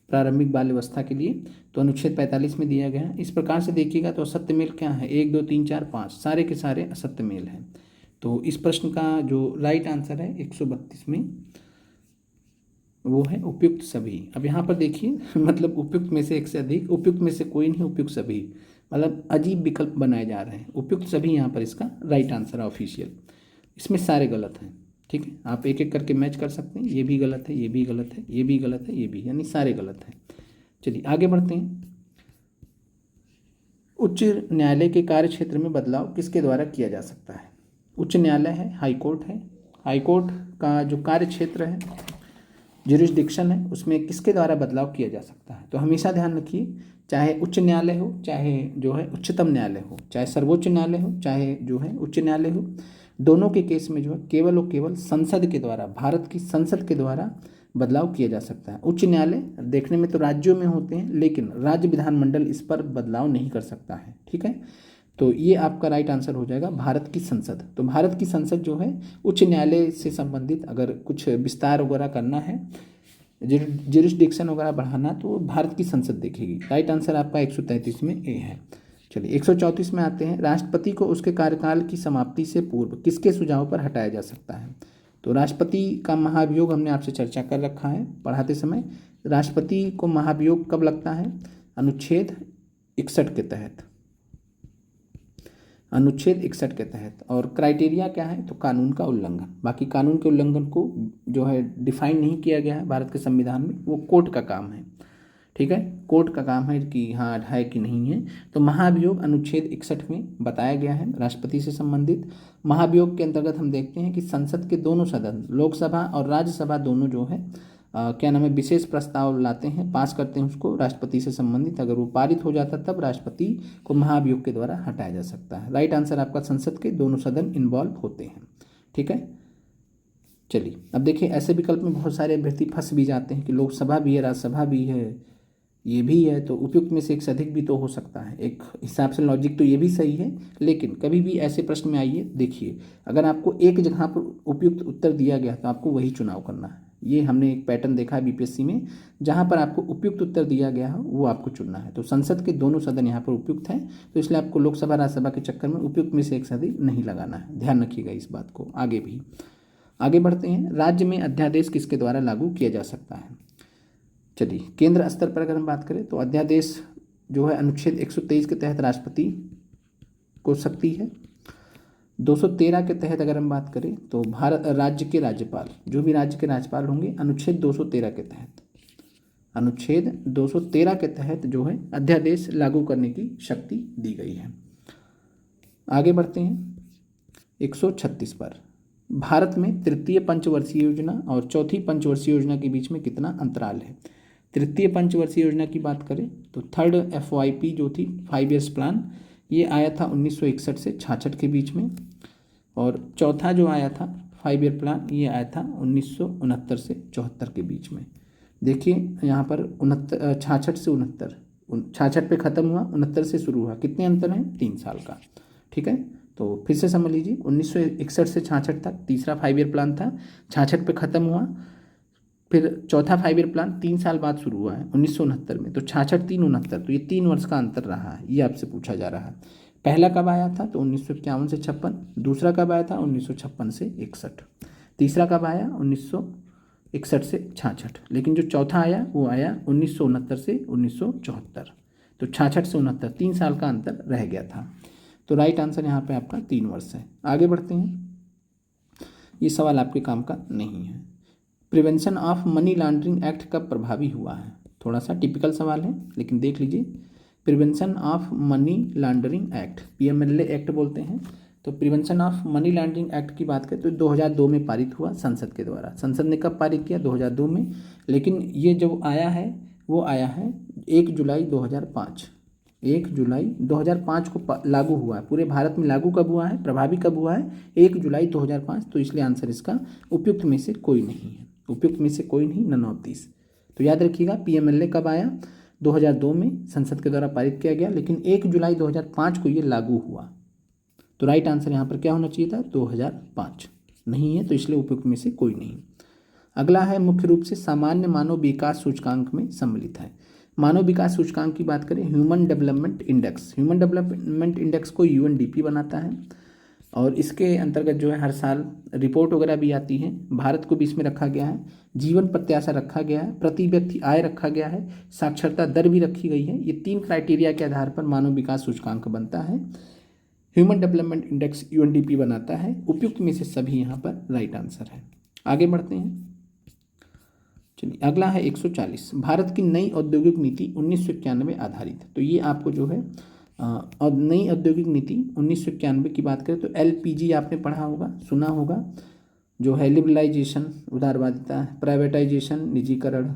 प्रारंभिक बाल्यावस्था के लिए, तो अनुच्छेद 45 में दिया गया है। इस प्रकार से देखिएगा तो असत्य मेल क्या है, 1 2 3 4 5 सारे के सारे असत्य मेल हैं। तो इस प्रश्न का जो राइट आंसर है 132 में वो है उपयुक्त सभी। अब यहाँ पर देखिए मतलब उपयुक्त में से एक से अधिक, उपयुक्त में से कोई नहीं, उपयुक्त सभी, मतलब अजीब विकल्प बनाए जा रहे हैं। उपयुक्त सभी यहाँ पर इसका राइट आंसर है ऑफिशियल, इसमें सारे गलत हैं। ठीक है, आप एक एक करके मैच कर सकते हैं, ये भी गलत है, ये भी गलत है, ये भी गलत है, ये भी, यानी सारे गलत हैं। चलिए आगे बढ़ते हैं। उच्च न्यायालय के कार्य क्षेत्र में बदलाव किसके द्वारा किया जा सकता है। उच्च न्यायालय है, हाईकोर्ट है, हाईकोर्ट का जो कार्य क्षेत्र है, ज्यूरिसडिक्शन है, उसमें किसके द्वारा बदलाव किया जा सकता है। तो हमेशा ध्यान रखिए, चाहे उच्च न्यायालय हो, चाहे जो है उच्चतम न्यायालय हो, चाहे सर्वोच्च न्यायालय हो, चाहे जो है उच्च न्यायालय हो, दोनों के केस में जो है केवल और केवल संसद के द्वारा, भारत की संसद के द्वारा बदलाव किया जा सकता है। उच्च न्यायालय देखने में तो राज्यों में होते हैं, लेकिन राज्य विधानमंडल इस पर बदलाव नहीं कर सकता है। ठीक है, तो ये आपका राइट आंसर हो जाएगा भारत की संसद। तो भारत की संसद जो है उच्च न्यायालय से संबंधित अगर कुछ विस्तार वगैरह करना है, ज्यूरिसडिक्शन वगैरह बढ़ाना, तो भारत की संसद देखेगी। राइट आंसर आपका 133 में ए है। चलिए 134 में आते हैं। राष्ट्रपति को उसके कार्यकाल की समाप्ति से पूर्व किसके सुझाव पर हटाया जा सकता है। तो राष्ट्रपति का महाभियोग हमने आपसे चर्चा कर रखा है पढ़ाते समय। राष्ट्रपति को महाभियोग कब लगता है, अनुच्छेद 61 के तहत, अनुच्छेद 61 के तहत। और क्राइटेरिया क्या है, तो कानून का उल्लंघन। बाकी कानून के उल्लंघन को जो है डिफाइन नहीं किया गया है भारत के संविधान में, वो कोर्ट का काम है। ठीक है, कोर्ट का काम है कि हाँ है कि नहीं है। तो महाभियोग अनुच्छेद 61 में बताया गया है राष्ट्रपति से संबंधित। महाभियोग के अंतर्गत हम देखते हैं कि संसद के दोनों सदन, लोकसभा और राज्यसभा दोनों जो है क्या नाम है, विशेष प्रस्ताव लाते हैं, पास करते हैं उसको राष्ट्रपति से संबंधित। अगर वो पारित हो जाता तब राष्ट्रपति को महाभियोग के द्वारा हटाया जा सकता है। राइट आंसर आपका संसद के दोनों सदन इन्वॉल्व होते हैं। ठीक है, चलिए अब देखिए ऐसे विकल्प में बहुत सारे अभ्यर्थी फंस भी जाते हैं कि लोकसभा भी है, राज्यसभा भी है, ये भी है, तो उपयुक्त में से एक से अधिक भी तो हो सकता है। एक हिसाब से लॉजिक तो ये भी सही है, लेकिन कभी भी ऐसे प्रश्न में आइए, देखिए अगर आपको एक जगह पर उपयुक्त उत्तर दिया गया तो आपको वही चुनाव करना है। ये हमने एक पैटर्न देखा है बीपीएससी में, जहाँ पर आपको उपयुक्त उत्तर दिया गया है वो आपको चुनना है। तो संसद के दोनों सदन यहाँ पर उपयुक्त हैं, तो इसलिए आपको लोकसभा राज्यसभा के चक्कर में उपयुक्त में से एक से अधिक नहीं लगाना है। ध्यान रखिएगा इस बात को। आगे बढ़ते हैं। राज्य में अध्यादेश किसके द्वारा लागू किया जा सकता है? चलिए केंद्र स्तर पर अगर हम बात करें तो अध्यादेश जो है अनुच्छेद 123 के तहत राष्ट्रपति को शक्ति है। 213 के तहत अगर हम बात करें तो भारत राज्य के राज्यपाल, जो भी राज्य के राज्यपाल होंगे, अनुच्छेद 213 के तहत जो है अध्यादेश लागू करने की शक्ति दी गई है। आगे बढ़ते हैं 136 पर। भारत में तृतीय पंचवर्षीय योजना और चौथी पंचवर्षीय योजना के बीच में कितना अंतराल है? तृतीय पंचवर्षीय योजना की बात करें तो थर्ड FYP जो थी 5 ईयर्स प्लान, ये आया था 1961 से 66 के बीच में, और चौथा जो आया था 5 ईयर प्लान ये आया था 1969 से 74 के बीच में। देखिए यहाँ पर 66 से 69, 66 पे ख़त्म हुआ, 69 से शुरू हुआ, कितने अंतर हैं? 3 साल का। ठीक है, तो फिर से समझ लीजिए 1961 से 66 तक तीसरा 5 ईयर प्लान था, 66 पे ख़त्म हुआ, फिर चौथा 5 ईयर प्लान 3 साल बाद शुरू हुआ है 1969 में, तो 66 3 69, तो ये 3 वर्ष का अंतर रहा है, ये आपसे पूछा जा रहा है। पहला कब आया था? तो 1951 से 56। दूसरा कब आया था? 1956 से 61। तीसरा कब आया? 1961 से 66। लेकिन जो चौथा आया वो आया 1969 से 1974। तो 66 से 69 3 साल का अंतर रह गया था। तो राइट आंसर यहाँ पे आपका 3 वर्ष है। आगे बढ़ते हैं, ये सवाल आपके काम का नहीं है। Prevention of money laundering act कब प्रभावी हुआ है? थोड़ा सा टिपिकल सवाल है लेकिन देख लीजिए। Prevention of money laundering act, PMLA act बोलते हैं। तो prevention of money laundering act की बात करें तो 2002 में पारित हुआ संसद के द्वारा। संसद ने कब पारित किया? 2002 में। लेकिन ये जो आया है वो आया है 1 जुलाई 2005। 1 जुलाई 2005 को लागू हुआ है। पूरे भारत में लागू कब हुआ है, प्रभावी कब हुआ है? 1 जुलाई 2005। तो इसलिए आंसर इसका उपयुक्त में से कोई नहीं है। उपयुक्त में से कोई नहीं, नन ऑफ दिस। तो याद रखिएगा PMLA कब आया? 2002 में संसद के द्वारा पारित किया गया, लेकिन 1 जुलाई 2005 को ये लागू हुआ। तो राइट आंसर यहाँ पर क्या होना चाहिए था? 2005 नहीं है, तो इसलिए उपयुक्त में से कोई नहीं। अगला है मुख्य रूप से सामान्य मानव विकास सूचकांक में सम्मिलित है। मानव विकास सूचकांक की बात करें, human development index. Human development index को UNDP बनाता है, और इसके अंतर्गत जो है हर साल रिपोर्ट वगैरह भी आती है। भारत को भी इसमें रखा गया है, जीवन प्रत्याशा रखा गया है, प्रति व्यक्ति आय रखा गया है, साक्षरता दर भी रखी गई है। ये 3 क्राइटेरिया के आधार पर मानव विकास सूचकांक बनता है। ह्यूमन डेवलपमेंट इंडेक्स UNDP बनाता है। उपयुक्त में से सभी यहाँ पर राइट आंसर है। आगे बढ़ते हैं, चलिए अगला है 140। भारत की नई औद्योगिक नीति 1991 आधारित। तो ये आपको जो है और नई औद्योगिक नीति 1991 की बात करें तो LPG आपने पढ़ा होगा, सुना होगा, जो है लिबरलाइजेशन उदारवादिता, प्राइवेटाइजेशन निजीकरण,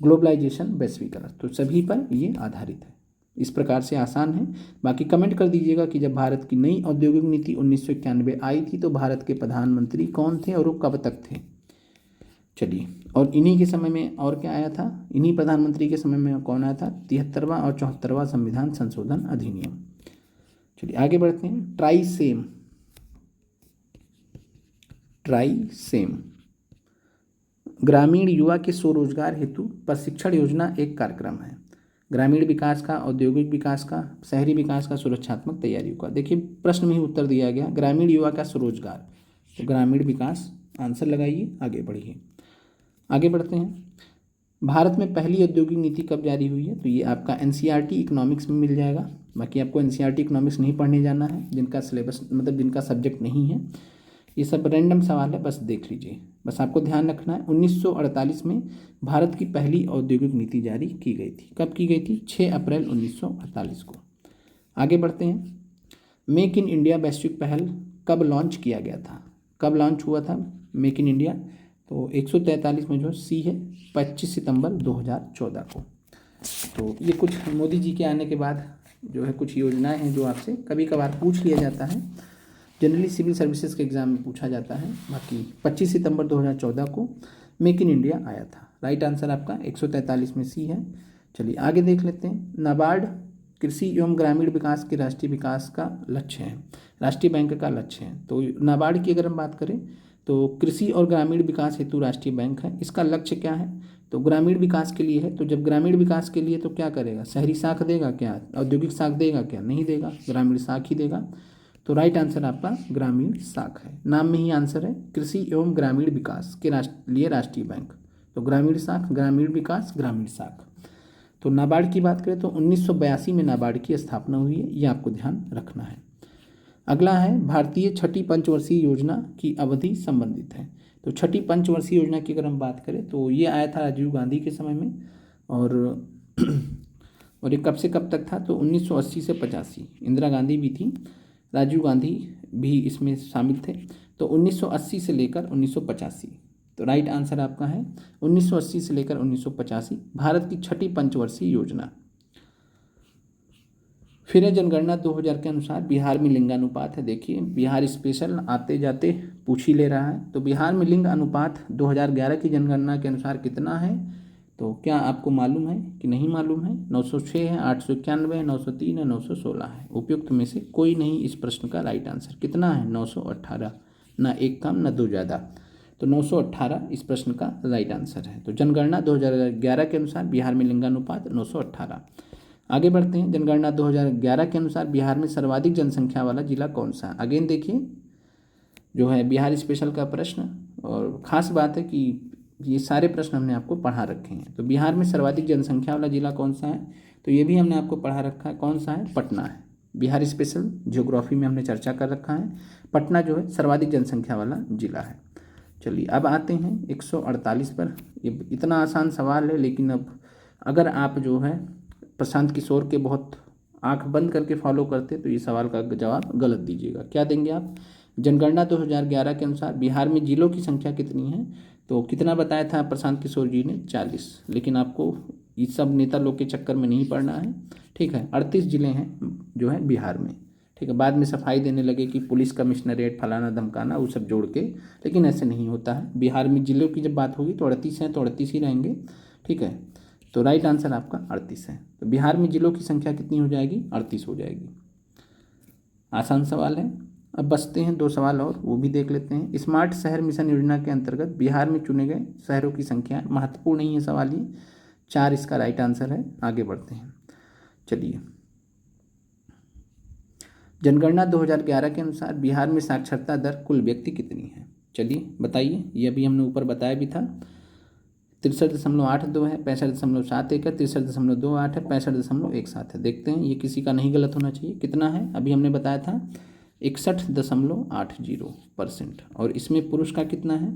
ग्लोबलाइजेशन वैश्वीकरण, तो सभी पर ये आधारित है। इस प्रकार से आसान है। बाकी कमेंट कर दीजिएगा कि जब भारत की नई औद्योगिक नीति 1991 आई थी तो भारत के प्रधानमंत्री कौन थे और वो कब तक थे। चलिए, और इन्हीं के समय में और क्या आया था? इन्हीं प्रधानमंत्री के समय में कौन आया था? 73वां और 74वां संविधान संशोधन अधिनियम। चलिए आगे बढ़ते हैं। ट्राई सेम ग्रामीण युवा के स्वरोजगार हेतु प्रशिक्षण योजना एक कार्यक्रम है। ग्रामीण विकास का, औद्योगिक विकास का, शहरी विकास का, सुरक्षात्मक तैयारियों का। देखिए प्रश्न में ही उत्तर दिया गया, ग्रामीण युवा का स्वरोजगार, तो ग्रामीण विकास आंसर लगाइए। आगे बढ़िए, आगे बढ़ते हैं। भारत में पहली औद्योगिक नीति कब जारी हुई है? तो ये आपका NCERT इकोनॉमिक्स में मिल जाएगा। बाकी आपको NCERT इकोनॉमिक्स नहीं पढ़ने जाना है, जिनका सिलेबस मतलब जिनका सब्जेक्ट नहीं है। ये सब रैंडम सवाल है, बस देख लीजिए। बस आपको ध्यान रखना है 1948 में भारत की पहली औद्योगिक नीति जारी की गई थी। कब की गई थी? 6 अप्रैल 1948 को। आगे बढ़ते हैं। मेक इन इंडिया वैश्विक पहल कब लॉन्च किया गया था? कब लॉन्च हुआ था मेक इन इंडिया? तो 143 में जो सी है 25 सितंबर 2014 को। तो ये कुछ मोदी जी के आने के बाद जो है कुछ योजनाएं हैं जो आपसे कभी कभार पूछ लिया जाता है, जनरली सिविल सर्विसेज के एग्जाम में पूछा जाता है। बाकी 25 सितंबर 2014 को मेक इन इंडिया आया था। राइट आंसर आपका 143 में सी है। चलिए आगे देख लेते हैं। नाबार्ड कृषि एवं ग्रामीण विकास के राष्ट्रीय विकास का लक्ष्य है, राष्ट्रीय बैंक का लक्ष्य है। तो नाबार्ड की अगर हम बात करें तो कृषि और ग्रामीण विकास हेतु राष्ट्रीय बैंक है। इसका लक्ष्य क्या है? तो ग्रामीण विकास के लिए है। तो जब ग्रामीण विकास के लिए तो क्या करेगा? शहरी शाख देगा क्या? औद्योगिक शाख देगा क्या? नहीं देगा, ग्रामीण शाख ही देगा। तो राइट आंसर आपका ग्रामीण शाख है। नाम में ही आंसर है, कृषि एवं ग्रामीण विकास के लिए राष्ट्रीय बैंक। तो ग्रामीण शाख, ग्रामीण विकास, ग्रामीण शाख। तो नाबार्ड की बात करें तो 1982 में नाबार्ड की स्थापना हुई है, ये आपको ध्यान रखना है। अगला है भारतीय छठी पंचवर्षीय योजना की अवधि संबंधित है। तो छठी पंचवर्षीय योजना की अगर हम बात करें तो ये आया था राजीव गांधी के समय में, और ये कब से कब तक था? तो 1980 से 85। इंदिरा गांधी भी थी, राजीव गांधी भी इसमें शामिल थे। तो 1980 से लेकर 1985। तो राइट आंसर आपका है 1980 से लेकर 1985 भारत की छठी पंचवर्षीय योजना। फिर है जनगणना 2000 के अनुसार बिहार में लिंगानुपात है। देखिए बिहार स्पेशल आते जाते पूछ ही ले रहा है। तो बिहार में लिंग अनुपात 2011 की जनगणना के अनुसार कितना है? तो क्या आपको मालूम है कि नहीं मालूम है? 906 है, 891 है, 903 है, 916 है। उपयुक्त में से कोई नहीं इस प्रश्न का राइट आंसर। कितना है? 918। ना एक कम ना दो ज़्यादा। तो 918 इस प्रश्न का राइट आंसर है। तो जनगणना 2011 के अनुसार बिहार में लिंगानुपात 918। आगे बढ़ते हैं। जनगणना 2011 के अनुसार बिहार में सर्वाधिक जनसंख्या वाला जिला कौन सा है? अगेन देखिए जो है बिहार स्पेशल का प्रश्न, और ख़ास बात है कि ये सारे प्रश्न हमने आपको पढ़ा रखे हैं। तो बिहार में सर्वाधिक जनसंख्या वाला जिला कौन सा है? तो ये भी हमने आपको पढ़ा रखा है। कौन सा है? पटना है। बिहार स्पेशल ज्योग्राफी में हमने चर्चा कर रखा है। पटना जो है सर्वाधिक जनसंख्या वाला जिला है। चलिए अब आते हैं 148 पर। ये इतना आसान सवाल है, लेकिन अब अगर आप जो है प्रशांत किशोर के बहुत आंख बंद करके फॉलो करते तो ये सवाल का जवाब गलत दीजिएगा। क्या देंगे आप? जनगणना 2011 के अनुसार बिहार में जिलों की संख्या कितनी है? तो कितना बताया था प्रशांत किशोर जी ने? 40। लेकिन आपको इस सब नेता लोग के चक्कर में नहीं पड़ना है, ठीक है। 38 जिले हैं जो है बिहार में, ठीक है। बाद में सफाई देने लगे कि पुलिस कमिश्नरेट फलाना धमकाना वो सब जोड़ के, लेकिन ऐसे नहीं होता है। बिहार में जिलों की जब बात होगी तो 38 हैं तो 38 ही रहेंगे, ठीक है। तो राइट आंसर आपका 38 है। तो बिहार में जिलों की संख्या कितनी हो जाएगी? 38 हो जाएगी। आसान सवाल है। अब बचते हैं 2 सवाल और, वो भी देख लेते हैं। स्मार्ट शहर मिशन योजना के अंतर्गत बिहार में चुने गए शहरों की संख्या, महत्वपूर्ण नहीं है सवाल ये, 4 इसका राइट आंसर है। आगे बढ़ते हैं। चलिए जनगणना 2011 के अनुसार बिहार में साक्षरता दर कुल व्यक्ति कितनी है? चलिए बताइए। ये अभी हमने ऊपर बताया भी था। 63.82 है, 65.71 है, 63.28 है, 65.17 है। देखते हैं ये किसी का नहीं गलत होना चाहिए। कितना है? अभी हमने बताया था 61.80%। और इसमें पुरुष का कितना है?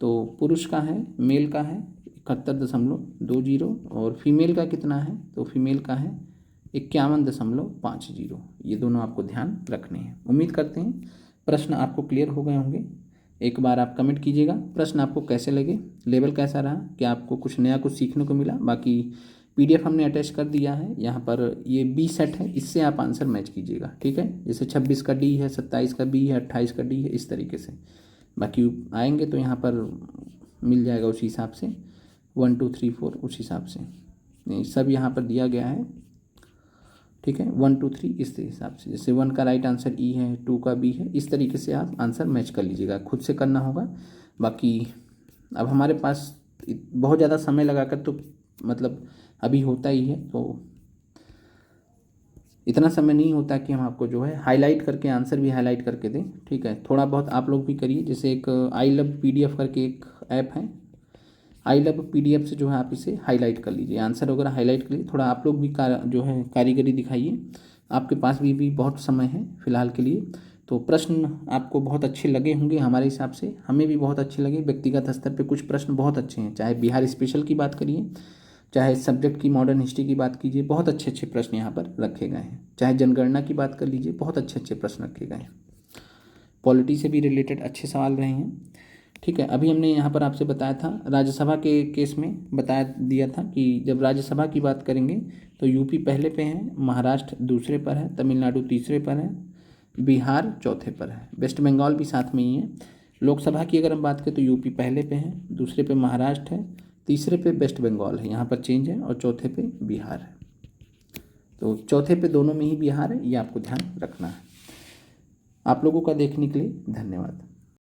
तो पुरुष का है, मेल का है 71.20, और फीमेल का कितना है? तो फीमेल का है 51.50। ये दोनों आपको ध्यान रखने हैं। उम्मीद करते हैं प्रश्न आपको क्लियर हो गए होंगे। एक बार आप कमेंट कीजिएगा प्रश्न आपको कैसे लगे, लेवल कैसा रहा, क्या आपको कुछ नया कुछ सीखने को मिला। बाकी पीडीएफ हमने अटैच कर दिया है यहाँ पर, ये बी सेट है, इससे आप आंसर मैच कीजिएगा, ठीक है। जैसे 26 का डी है, 27 का बी है, 28 का डी है, इस तरीके से। बाकी आएंगे तो यहाँ पर मिल जाएगा उसी हिसाब से, 1 2 3 4 उस हिसाब से, नहीं सब यहाँ पर दिया गया है, ठीक है। 1 2 3 इस हिसाब से, जैसे 1 का राइट आंसर ई है, 2 का बी है, इस तरीके से आप आंसर मैच कर लीजिएगा, खुद से करना होगा। बाकी अब हमारे पास बहुत ज़्यादा समय लगाकर तो मतलब अभी होता ही है, तो इतना समय नहीं होता कि हम आपको जो है हाईलाइट करके आंसर भी हाईलाइट करके दें, ठीक है। थोड़ा बहुत आप लोग भी करिए। जैसे एक आई लव पीडीएफ करके एक ऐप है, आई लव पीडीएफ से जो है आप इसे हाईलाइट कर लीजिए, आंसर वगैरह हाईलाइट करिए। थोड़ा आप लोग भी जो है कारीगरी दिखाइए। आपके पास भी बहुत समय है फिलहाल के लिए। तो प्रश्न आपको बहुत अच्छे लगे होंगे हमारे हिसाब से, हमें भी बहुत अच्छे लगे। व्यक्तिगत स्तर पे कुछ प्रश्न बहुत अच्छे हैं, चाहे बिहार स्पेशल की बात करिए, चाहे सब्जेक्ट की मॉडर्न हिस्ट्री की बात कीजिए, बहुत अच्छे अच्छे प्रश्न यहाँ पर रखे गए हैं। चाहे जनगणना की बात कर लीजिए, बहुत अच्छे अच्छे प्रश्न रखे गए हैं। पॉलिटी से भी रिलेटेड अच्छे सवाल रहे हैं। ठीक है, अभी हमने यहाँ पर आपसे बताया था राज्यसभा के केस में बता दिया था कि जब राज्यसभा की बात करेंगे तो यूपी पहले पे है, महाराष्ट्र दूसरे पर है, तमिलनाडु तीसरे पर है, बिहार चौथे पर है, वेस्ट बंगाल भी साथ में ही है। लोकसभा की अगर हम बात करें तो यूपी पहले पे है, दूसरे पे महाराष्ट्र है, तीसरे पे वेस्ट बंगाल है, यहाँ पर चेंज है, और चौथे पे बिहार है। तो चौथे पे दोनों में ही बिहार है, ये आपको ध्यान रखना है। आप लोगों का देखने के लिए धन्यवाद।